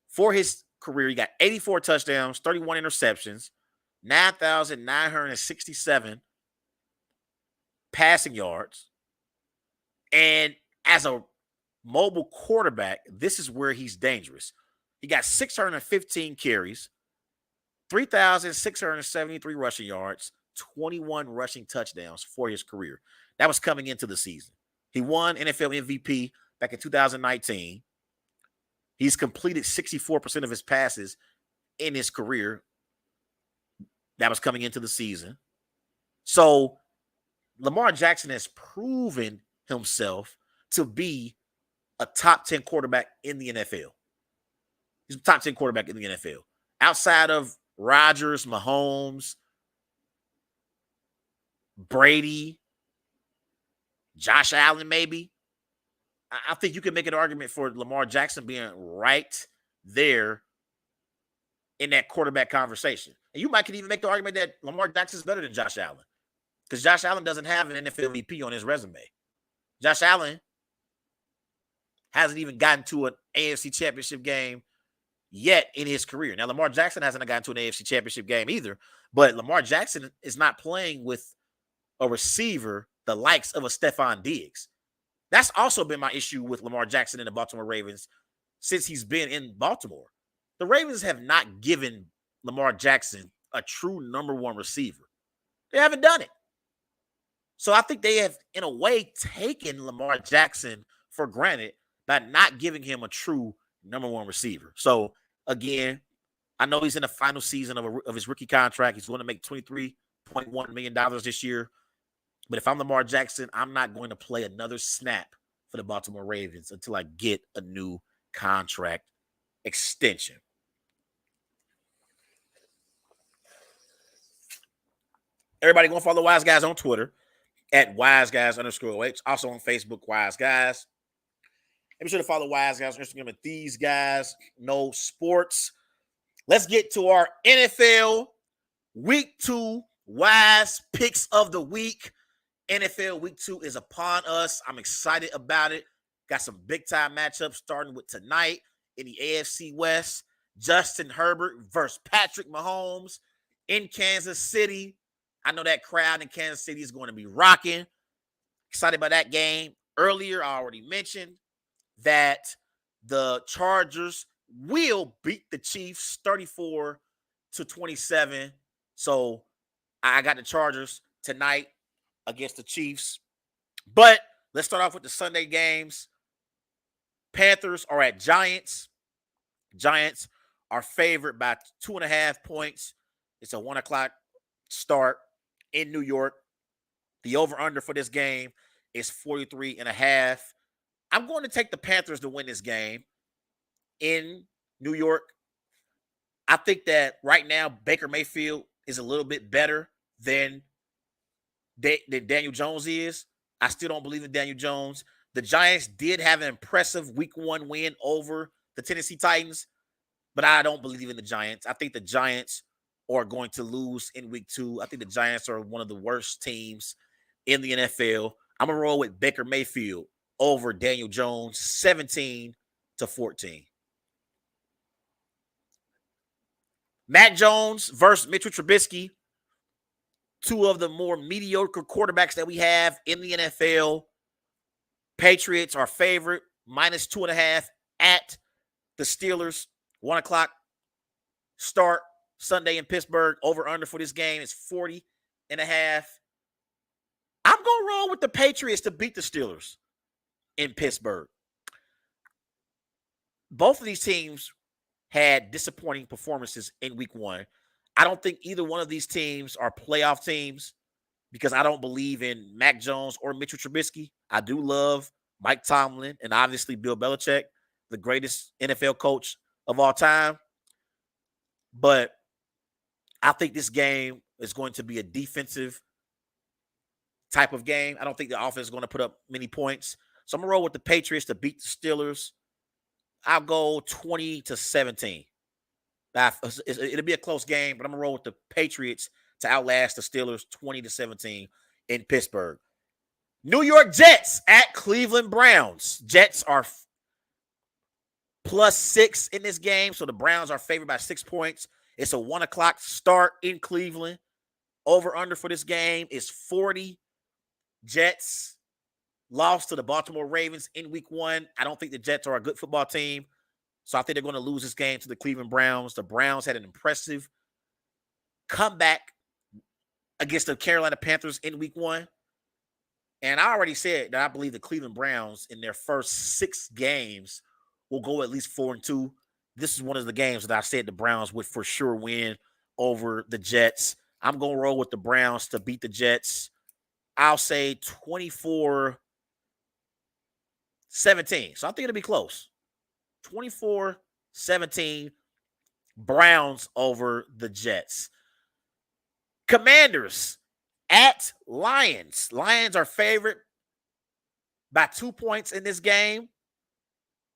For his career, he got 84 touchdowns, 31 interceptions, 9,967 passing yards. And as a mobile quarterback, this is where he's dangerous. He got 615 carries, 3,673 rushing yards, 21 rushing touchdowns for his career. That was coming into the season. He won NFL MVP back in 2019. He's completed 64% of his passes in his career. That was coming into the season. So Lamar Jackson has proven himself to be a top 10 quarterback in the NFL. He's a top 10 quarterback in the NFL. Outside of Rodgers, Mahomes, Brady, Josh Allen, maybe. I think you can make an argument for Lamar Jackson being right there in that quarterback conversation. And you might could even make the argument that Lamar Jackson is better than Josh Allen because Josh Allen doesn't have an NFL MVP on his resume. Josh Allen hasn't even gotten to an AFC Championship game yet in his career. Now, Lamar Jackson hasn't gotten to an AFC Championship game either, but Lamar Jackson is not playing with a receiver the likes of a Stephon Diggs. That's also been my issue with Lamar Jackson and the Baltimore Ravens since he's been in Baltimore. The Ravens have not given Lamar Jackson a true number one receiver. They haven't done it. So I think they have, in a way, taken Lamar Jackson for granted by not giving him a true number one receiver. So, again, I know he's in the final season of his rookie contract. He's going to make $23.1 million this year. But if I'm Lamar Jackson, I'm not going to play another snap for the Baltimore Ravens until I get a new contract extension. Everybody go follow Wise Guys on Twitter at WiseGuys_OH. Also on Facebook, Wise Guys. And be sure to follow Wise Guys on Instagram at These Guys Know Sports. Let's get to our NFL Week 2 Wise Picks of the Week. NFL Week 2 is upon us. I'm excited about it. Got some big-time matchups starting with tonight in the AFC West. Justin Herbert versus Patrick Mahomes in Kansas City. I know that crowd in Kansas City is going to be rocking. Excited about that game. Earlier, I already mentioned that the Chargers will beat the Chiefs 34-27. So I got the Chargers tonight against the Chiefs. But let's start off with the Sunday games. Panthers are at Giants. Giants are favored by 2.5 points. It's a 1 o'clock start in New York. The over-under for this game is 43.5. I'm going to take the Panthers to win this game in New York. I think that right now Baker Mayfield is a little bit better than Daniel Jones is. I still don't believe in Daniel Jones. The Giants did have an impressive Week 1 win over the Tennessee Titans, but I don't believe in the Giants. I think the Giants are going to lose in Week 2. I think the Giants are one of the worst teams in the NFL. I'm going to roll with Baker Mayfield over Daniel Jones, 17-14. Mac Jones versus Mitchell Trubisky, two of the more mediocre quarterbacks that we have in the NFL. Patriots are favorite, minus 2.5 at the Steelers. 1 o'clock start Sunday in Pittsburgh. Over-under for this game is 40.5. I'm going to roll with the Patriots to beat the Steelers in Pittsburgh. Both of these teams had disappointing performances in Week 1. I don't think either one of these teams are playoff teams because I don't believe in Mac Jones or Mitchell Trubisky. I do love Mike Tomlin and obviously Bill Belichick, the greatest NFL coach of all time. But I think this game is going to be a defensive type of game. I don't think the offense is going to put up many points. So I'm going to roll with the Patriots to beat the Steelers. I'll go 20-17. It'll be a close game, but I'm going to roll with the Patriots to outlast the Steelers 20-17 in Pittsburgh. New York Jets at Cleveland Browns. Jets are +6 in this game, so the Browns are favored by 6 points. It's a 1 o'clock start in Cleveland. Over-under for this game is 40. Jets lost to the Baltimore Ravens in Week 1. I don't think the Jets are a good football team, so I think they're going to lose this game to the Cleveland Browns. The Browns had an impressive comeback against the Carolina Panthers in Week 1. And I already said that I believe the Cleveland Browns in their first 6 games will go at least 4-2. This is one of the games that I said the Browns would for sure win over the Jets. I'm going to roll with the Browns to beat the Jets. I'll say 24-17. So I think it'll be close. 24-17, Browns over the Jets. Commanders at Lions. Lions are favored by 2 points in this game.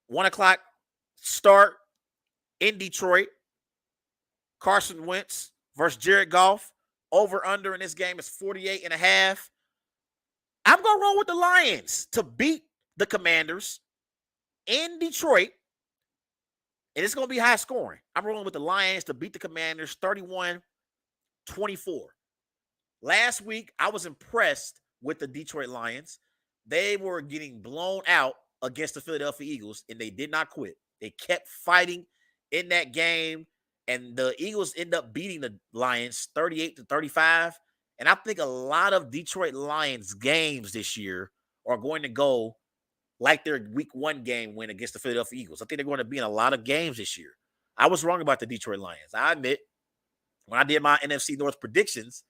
1 o'clock start in Detroit. Carson Wentz versus Jared Goff. Over-under in this game is 48.5. I'm going to roll with the Lions to beat the Commanders in Detroit. And it's going to be high scoring. I'm rolling with the Lions to beat the Commanders 31-24. Last week, I was impressed with the Detroit Lions. They were getting blown out against the Philadelphia Eagles, and they did not quit. They kept fighting in that game, and the Eagles end up beating the Lions 38-35. And I think a lot of Detroit Lions games this year are going to go like their week 1 game win against the Philadelphia Eagles. I think they're going to be in a lot of games this year. I was wrong about the Detroit Lions. I admit, when I did my NFC North predictions,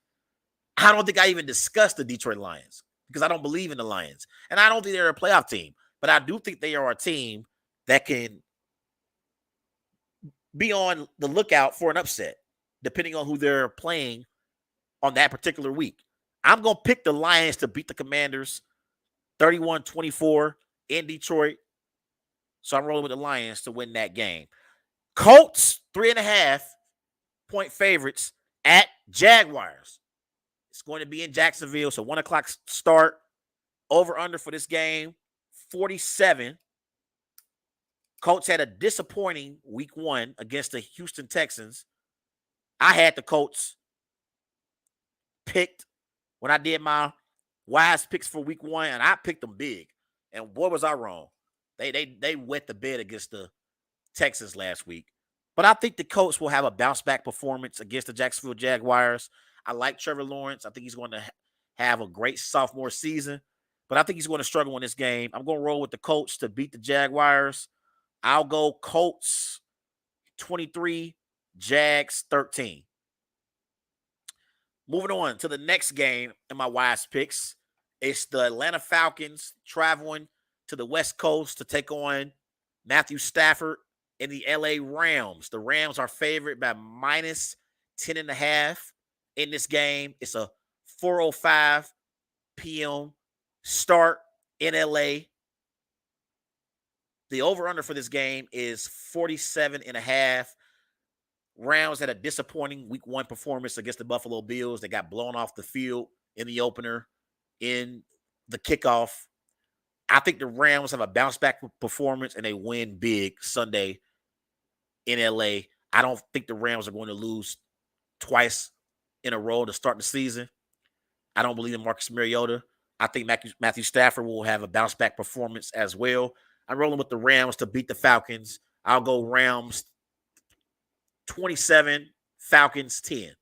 I don't think I even discussed the Detroit Lions because I don't believe in the Lions. And I don't think they're a playoff team. But I do think they are a team that can be on the lookout for an upset, depending on who they're playing on that particular week. I'm going to pick the Lions to beat the Commanders 31-24 in Detroit. So I'm rolling with the Lions to win that game. Colts, 3.5-point favorites at Jaguars. It's going to be in Jacksonville. So 1 o'clock start. Over under for this game, 47. Colts had a disappointing week 1 against the Houston Texans. I had the Colts picked when I did my wise picks for week 1, and I picked them big. And boy, was I wrong. They wet the bed against the Texans last week. But I think the Colts will have a bounce-back performance against the Jacksonville Jaguars. I like Trevor Lawrence. I think he's going to have a great sophomore season. But I think he's going to struggle in this game. I'm going to roll with the Colts to beat the Jaguars. I'll go Colts 23, Jags 13. Moving on to the next game in my wise picks. It's the Atlanta Falcons traveling to the West Coast to take on Matthew Stafford and the LA Rams. The Rams are favored by minus 10.5 in this game. It's a 4:05 p.m. start in LA. The over-under for this game is 47.5. Rams had a disappointing week 1 performance against the Buffalo Bills. They got blown off the field in the opener, in the kickoff. I think the Rams have a bounce-back performance, and they win big Sunday in LA. I don't think the Rams are going to lose twice in a row to start the season. I don't believe in Marcus Mariota. I think Matthew Stafford will have a bounce-back performance as well. I'm rolling with the Rams to beat the Falcons. I'll go Rams 27, Falcons 10.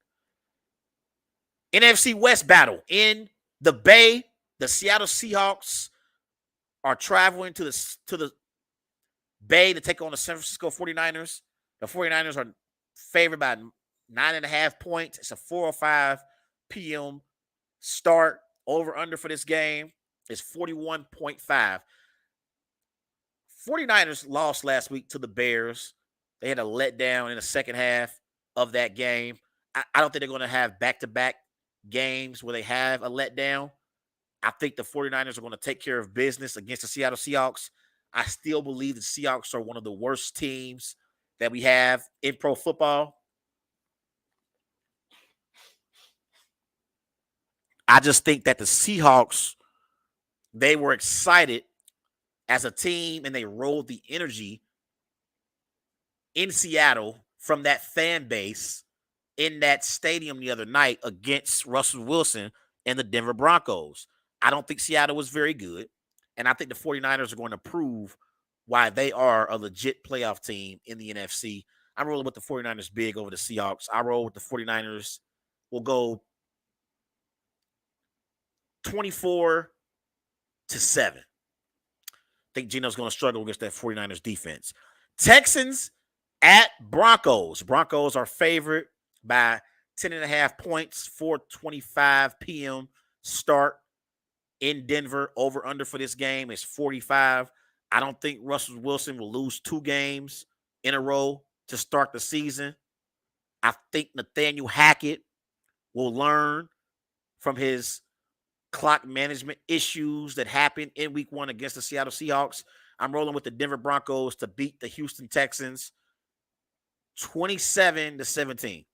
NFC West battle in the Bay. The Seattle Seahawks are traveling to the Bay to take on the San Francisco 49ers. The 49ers are favored by 9.5 points. It's a 4:05 p.m. start. Over under for this game is 41.5. 49ers lost last week to the Bears. They had a letdown in the second half of that game. I don't think they're going to have back-to-back games where they have a letdown. I think the 49ers are going to take care of business against the Seattle Seahawks. I still believe the Seahawks are one of the worst teams that we have in pro football. I just think that the Seahawks, they were excited as a team, and they rolled the energy in Seattle from that fan base in that stadium the other night against Russell Wilson and the Denver Broncos. I don't think Seattle was very good, and I think the 49ers are going to prove why they are a legit playoff team in the NFC. I'm rolling with the 49ers big over the Seahawks. I roll with the 49ers. We'll go 24-7. I think Gino's going to struggle against that 49ers defense. Texans at Broncos. Broncos are favored by 10.5 points, 4:25 p.m. start in Denver. Over under for this game is 45. I don't think Russell Wilson will lose 2 games in a row to start the season. I think Nathaniel Hackett will learn from his clock management issues that happened in week 1 against the Seattle Seahawks. I'm rolling with the Denver Broncos to beat the Houston Texans 27-17.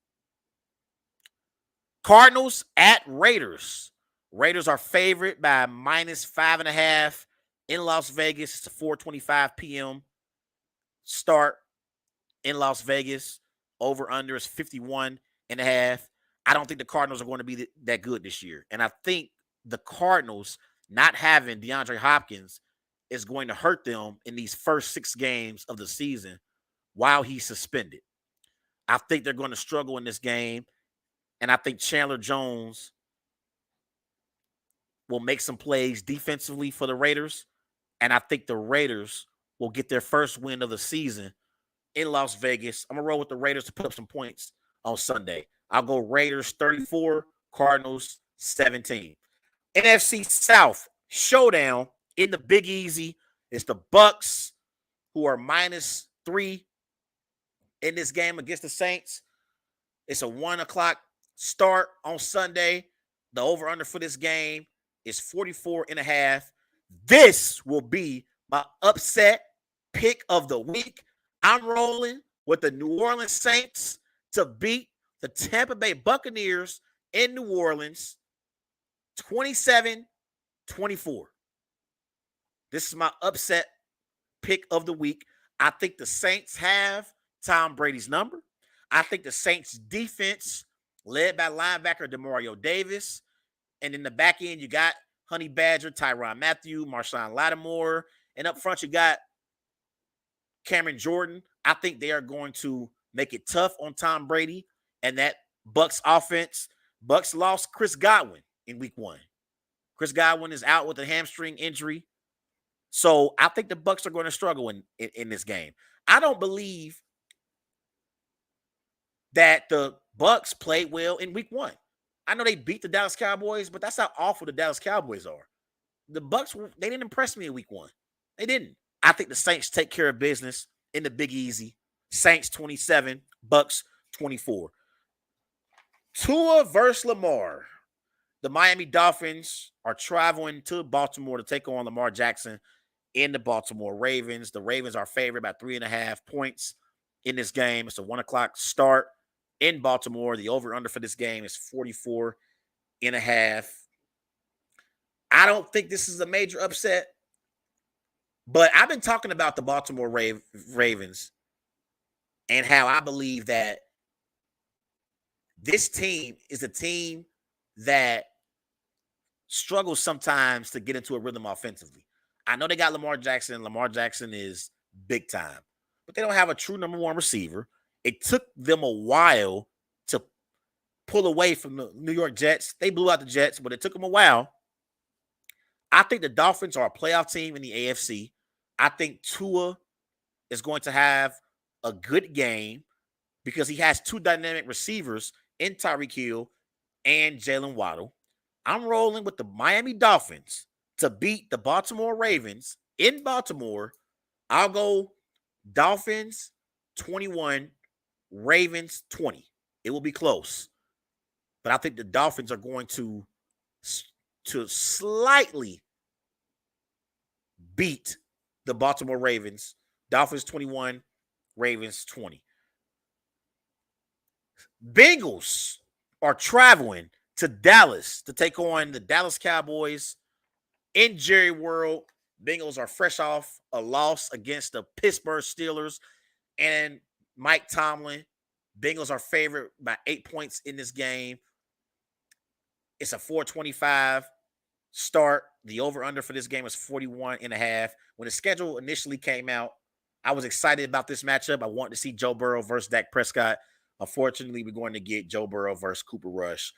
Cardinals at Raiders. Raiders are favored by minus 5.5 in Las Vegas. It's a 4:25 p.m. start in Las Vegas. Over under is 51.5. I don't think the Cardinals are going to be that good this year. And I think the Cardinals not having DeAndre Hopkins is going to hurt them in these first 6 games of the season while he's suspended. I think they're going to struggle in this game. And I think Chandler Jones will make some plays defensively for the Raiders. And I think the Raiders will get their first win of the season in Las Vegas. I'm going to roll with the Raiders to put up some points on Sunday. I'll go Raiders 34, Cardinals 17. NFC South Showdown in the Big Easy. It's the Bucks, who are -3 in this game against the Saints. It's a 1 o'clock start on Sunday. The over-under for this game is 44.5. This will be my upset pick of the week. I'm rolling with the New Orleans Saints to beat the Tampa Bay Buccaneers in New Orleans 27-24. This is my upset pick of the week. I think the Saints have Tom Brady's number. I think the Saints defense, led by linebacker DeMario Davis, and in the back end, you got Honey Badger, Tyrann Mathieu, Marshawn Lattimore, and up front, you got Cameron Jordan. I think they are going to make it tough on Tom Brady and that Bucs offense. Bucs lost Chris Godwin in week 1. Chris Godwin is out with a hamstring injury. So I think the Bucs are going to struggle in this game. I don't believe that the Bucs played well in week 1. I know they beat the Dallas Cowboys, but that's how awful the Dallas Cowboys are. The Bucs, they didn't impress me in week 1. They didn't. I think the Saints take care of business in the Big Easy. Saints 27, Bucs 24. Tua versus Lamar. The Miami Dolphins are traveling to Baltimore to take on Lamar Jackson in the Baltimore Ravens. The Ravens are favored by 3.5 points in this game. It's a 1 o'clock start in Baltimore. The over-under for this game is 44.5. I don't think this is a major upset, but I've been talking about the Baltimore Ravens and how I believe that this team is a team that struggles sometimes to get into a rhythm offensively. I know they got Lamar Jackson, and Lamar Jackson is big time, but they don't have a true number 1 receiver. It took them a while to pull away from the New York Jets. They blew out the Jets, but it took them a while. I think the Dolphins are a playoff team in the AFC. I think Tua is going to have a good game because he has 2 dynamic receivers in Tyreek Hill and Jalen Waddle. I'm rolling with the Miami Dolphins to beat the Baltimore Ravens in Baltimore. I'll go Dolphins 21, Ravens 20. It will be close, but I think the Dolphins are going to slightly beat the Baltimore Ravens. Dolphins 21, Ravens 20. Bengals are traveling to Dallas to take on the Dallas Cowboys in Jerry World. Bengals are fresh off a loss against the Pittsburgh Steelers and Mike Tomlin. Bengals are favored by 8 points in this game. It's a 4:25 start. The over-under for this game is 41.5. When the schedule initially came out, I was excited about this matchup. I wanted to see Joe Burrow versus Dak Prescott. Unfortunately, we're going to get Joe Burrow versus Cooper Rush,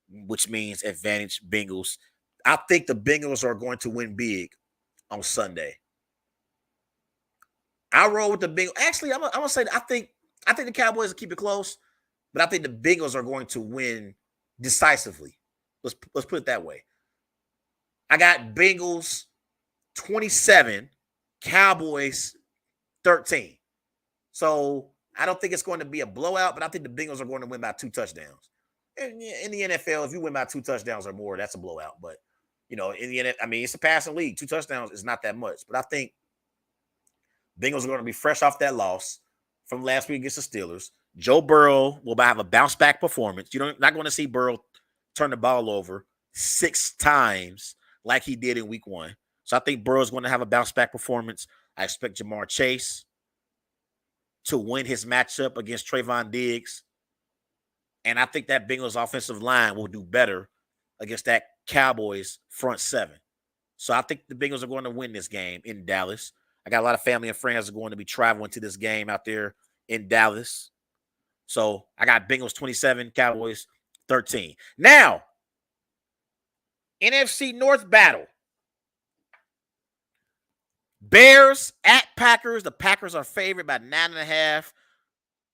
which means advantage Bengals. I think the Bengals are going to win big on Sunday. I roll with the Bengals. Actually, I'm gonna say that I think the Cowboys will keep it close, but I think the Bengals are going to win decisively. Let's put it that way. I got Bengals 27, Cowboys 13. So I don't think it's going to be a blowout, but I think the Bengals are going to win by 2 touchdowns. In the NFL, if you win by 2 touchdowns or more, that's a blowout. But in the NFL, I mean, it's a passing league. 2 touchdowns is not that much. But I think Bengals are going to be fresh off that loss from last week against the Steelers. Joe Burrow will have a bounce back performance. You're not going to see Burrow turn the ball over 6 times like he did in week 1. So I think Burrow's going to have a bounce back performance. I expect Jamar Chase to win his matchup against Trayvon Diggs. And I think that Bengals offensive line will do better against that Cowboys front 7. So I think the Bengals are going to win this game in Dallas. I got a lot of family and friends are going to be traveling to this game out there in Dallas. So I got Bengals 27, Cowboys 13. Now, NFC North battle. Bears at Packers. The Packers are favored by 9.5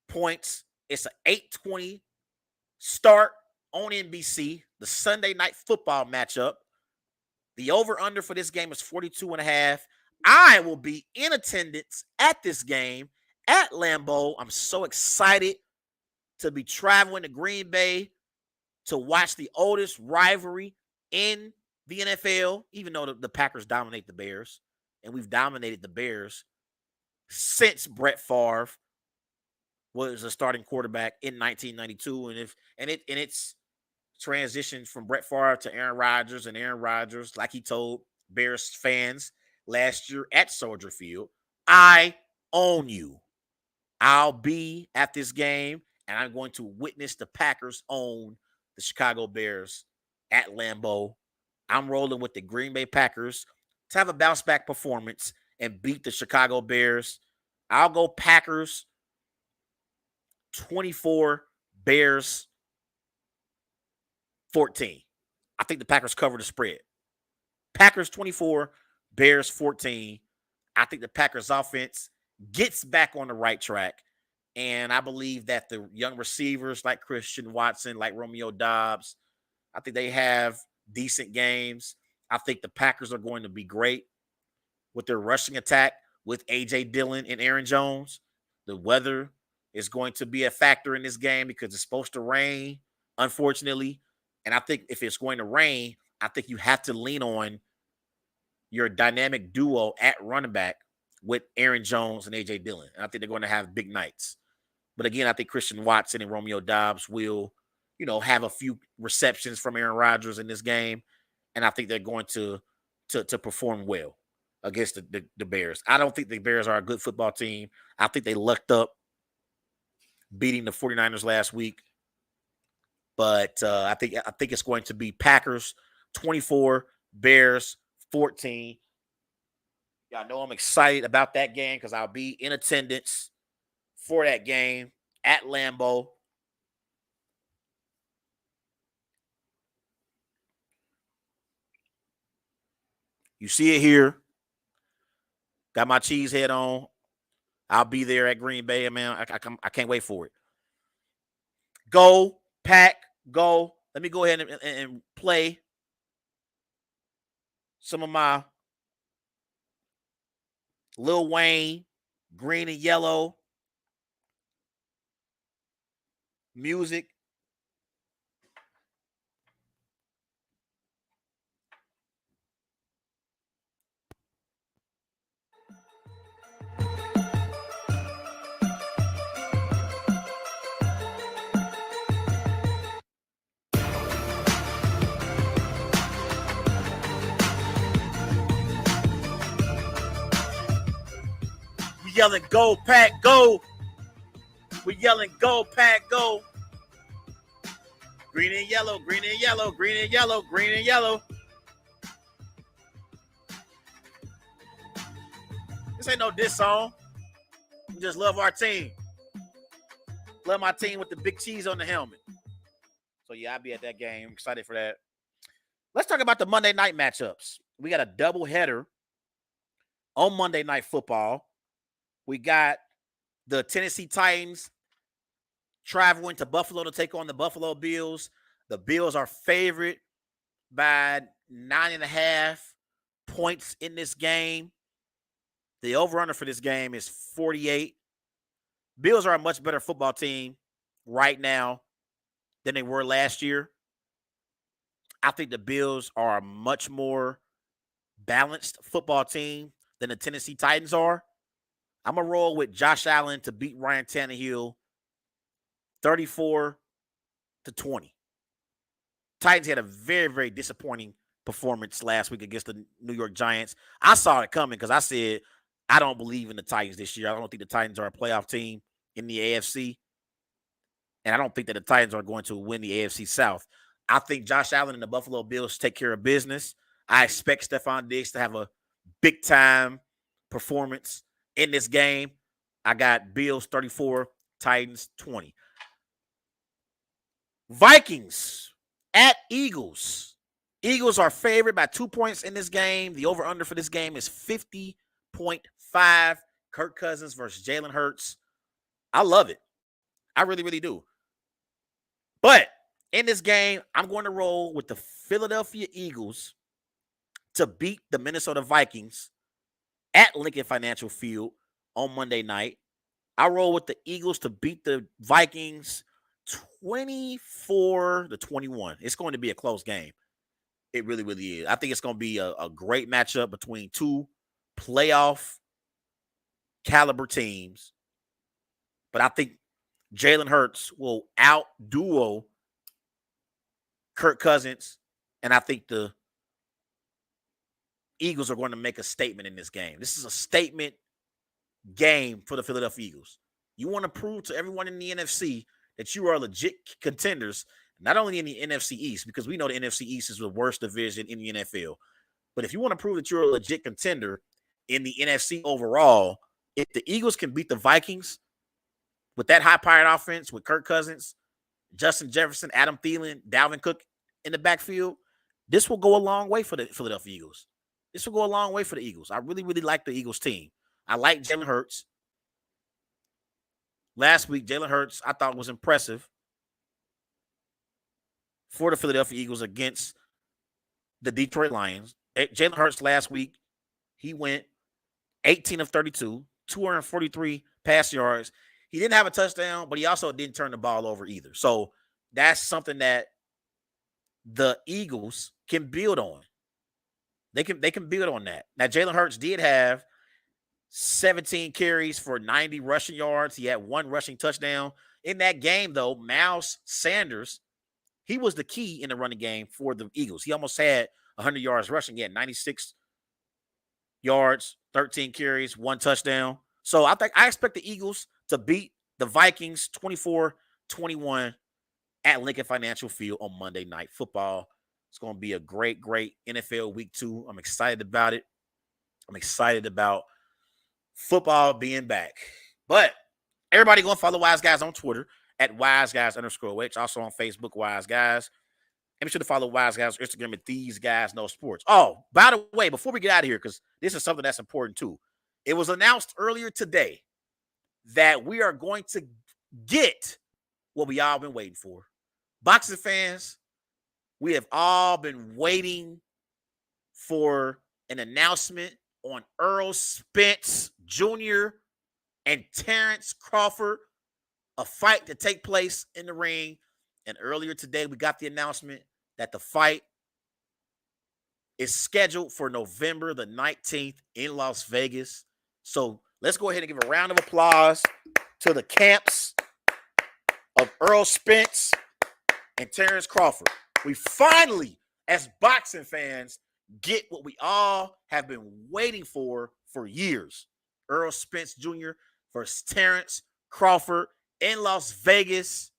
points. It's an 8:20 start on NBC, the Sunday night football matchup. The over-under for this game is 42.5. I will be in attendance at this game at Lambeau. I'm so excited to be traveling to Green Bay to watch the oldest rivalry in the NFL, even though the Packers dominate the Bears, and we've dominated the Bears since Brett Favre was a starting quarterback in 1992, and it's transitioned from Brett Favre to Aaron Rodgers, and Aaron Rodgers, like he told Bears fans last year at Soldier Field, I own you. I'll be at this game, and I'm going to witness the Packers own the Chicago Bears at Lambeau. I'm rolling with the Green Bay Packers to have a bounce-back performance and beat the Chicago Bears. I'll go Packers 24, Bears 14. I think the Packers cover the spread. Packers 24, Bears 14. I think the Packers offense gets back on the right track. And I believe that the young receivers like Christian Watson, like Romeo Doubs, I think they have decent games. I think the Packers are going to be great with their rushing attack with A.J. Dillon and Aaron Jones. The weather is going to be a factor in this game because it's supposed to rain, unfortunately. And I think if it's going to rain, I think you have to lean on your dynamic duo at running back with Aaron Jones and A.J. Dillon. And I think they're going to have big nights. But again, I think Christian Watson and Romeo Doubs will, have a few receptions from Aaron Rodgers in this game. And I think they're going to perform well against the Bears. I don't think the Bears are a good football team. I think they lucked up beating the 49ers last week. But I think it's going to be Packers 24, Bears 14. Y'all know I'm excited about that game because I'll be in attendance for that game at Lambeau. You see it here. Got my cheese head on. I'll be there at Green Bay, man. I can't wait for it. Go, Pack, go. Let me go ahead and play some of my Lil Wayne, Green and Yellow music. We yelling, go, Pack, go. We yelling, go, Pack, go. Green and yellow, green and yellow, green and yellow, green and yellow. This ain't no diss song. We just love our team. Love my team with the big cheese on the helmet. So, yeah, I'll be at that game. I'm excited for that. Let's talk about the Monday night matchups. We got a doubleheader on Monday Night Football. We got the Tennessee Titans traveling to Buffalo to take on the Buffalo Bills. The Bills are favored by 9.5 points in this game. The over-under for this game is 48. Bills are a much better football team right now than they were last year. I think the Bills are a much more balanced football team than the Tennessee Titans are. I'm going to roll with Josh Allen to beat Ryan Tannehill 34-20. Titans had a very, very disappointing performance last week against the New York Giants. I saw it coming because I said, I don't believe in the Titans this year. I don't think the Titans are a playoff team in the AFC. And I don't think that the Titans are going to win the AFC South. I think Josh Allen and the Buffalo Bills take care of business. I expect Stephon Diggs to have a big-time performance in this game. I got Bills 34, Titans 20. Vikings at Eagles. Eagles are favored by 2 points in this game. The over-under for this game is 50.5. Kirk Cousins versus Jalen Hurts. I love it. I really, really do. But in this game, I'm going to roll with the Philadelphia Eagles to beat the Minnesota Vikings at Lincoln Financial Field on Monday night. I roll with the Eagles to beat the Vikings 24-21. It's going to be a close game. It really, really is. I think it's going to be a great matchup between two playoff caliber teams. But I think Jalen Hurts will out-duo Kirk Cousins, and I think the Eagles are going to make a statement in this game. This is a statement game for the Philadelphia Eagles. You want to prove to everyone in the NFC that you are legit contenders, not only in the NFC East, because we know the NFC East is the worst division in the NFL, but if you want to prove that you're a legit contender in the NFC overall, if the Eagles can beat the Vikings with that high-powered offense, with Kirk Cousins, Justin Jefferson, Adam Thielen, Dalvin Cook in the backfield, this will go a long way for the Philadelphia Eagles. This will go a long way for the Eagles. I really, really like the Eagles team. I like Jalen Hurts. Last week, Jalen Hurts, I thought was impressive for the Philadelphia Eagles against the Detroit Lions. Jalen Hurts last week, he went 18 of 32, 243 pass yards. He didn't have a touchdown, but he also didn't turn the ball over either. So that's something that the Eagles can build on. They can build on that. Now, Jalen Hurts did have 17 carries for 90 rushing yards. He had one rushing touchdown. In that game, though, Miles Sanders, he was the key in the running game for the Eagles. He almost had 100 yards rushing. He had 96 yards, 13 carries, one touchdown. So I expect the Eagles to beat the Vikings 24-21 at Lincoln Financial Field on Monday Night Football. It's going to be a great, great NFL Week 2. I'm excited about it. I'm excited about football being back. But everybody go and follow Wise Guys on Twitter at WiseGuys_H. Also on Facebook, Wise Guys. And be sure to follow Wise Guys on Instagram at These Guys Know Sports. Oh, by the way, before we get out of here, because this is something that's important too, it was announced earlier today that we are going to get what we all been waiting for. Boxing fans, we have all been waiting for an announcement on Errol Spence Jr. and Terrence Crawford, a fight to take place in the ring. And earlier today, we got the announcement that the fight is scheduled for November the 19th in Las Vegas. So let's go ahead and give a round of applause to the camps of Errol Spence and Terrence Crawford. We finally, as boxing fans, get what we all have been waiting for years. Errol Spence Jr. versus Terrence Crawford in Las Vegas,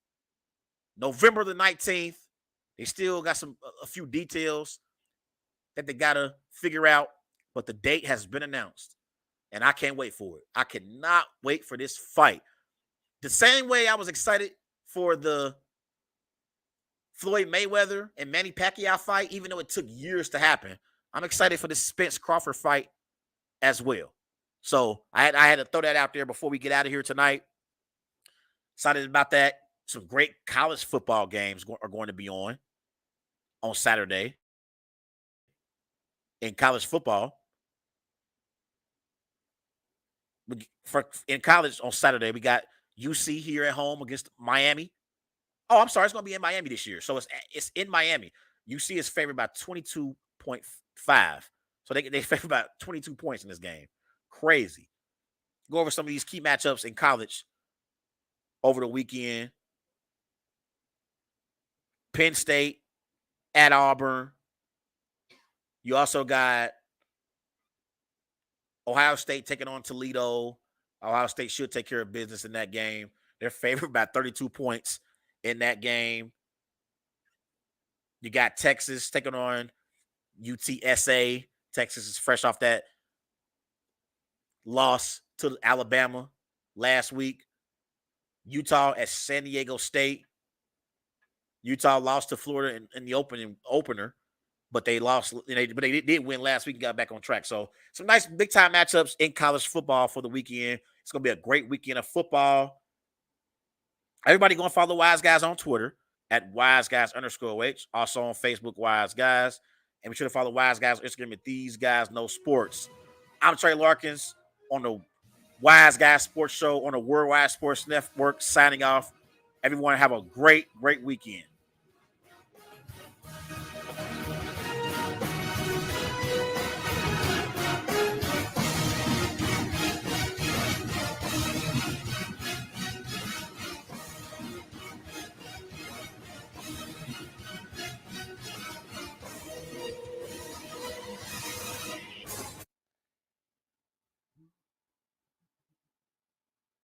November the 19th. They still got a few details that they got to figure out, but the date has been announced, and I can't wait for it. I cannot wait for this fight. The same way I was excited for the Floyd Mayweather and Manny Pacquiao fight, even though it took years to happen, I'm excited for this Spence Crawford fight as well. So I had to throw that out there before we get out of here tonight. Excited about that. Some great college football games are going to be on Saturday in college football. In college on Saturday, we got UC here at home against Miami. Oh, I'm sorry. It's going to be in Miami this year. So it's in Miami. UC is favored by 22.5. So they favor about 22 points in this game. Crazy. Go over some of these key matchups in college over the weekend. Penn State at Auburn. You also got Ohio State taking on Toledo. Ohio State should take care of business in that game. They're favored by 32 points in that game. You got Texas taking on UTSA. Texas is fresh off that loss to Alabama last week. Utah at San Diego State. Utah lost to Florida in the opener, but they lost. But they did win last week and got back on track. So some nice big time matchups in college football for the weekend. It's gonna be a great weekend of football. Everybody gonna follow Wise Guys on Twitter at WiseGuys_H. Also on Facebook, Wise Guys. And be sure to follow Wise Guys on Instagram at These Guys Know Sports. I'm Trey Larkins on the Wise Guys Sports Show on the Worldwide Sports Network, signing off. Everyone have a great weekend.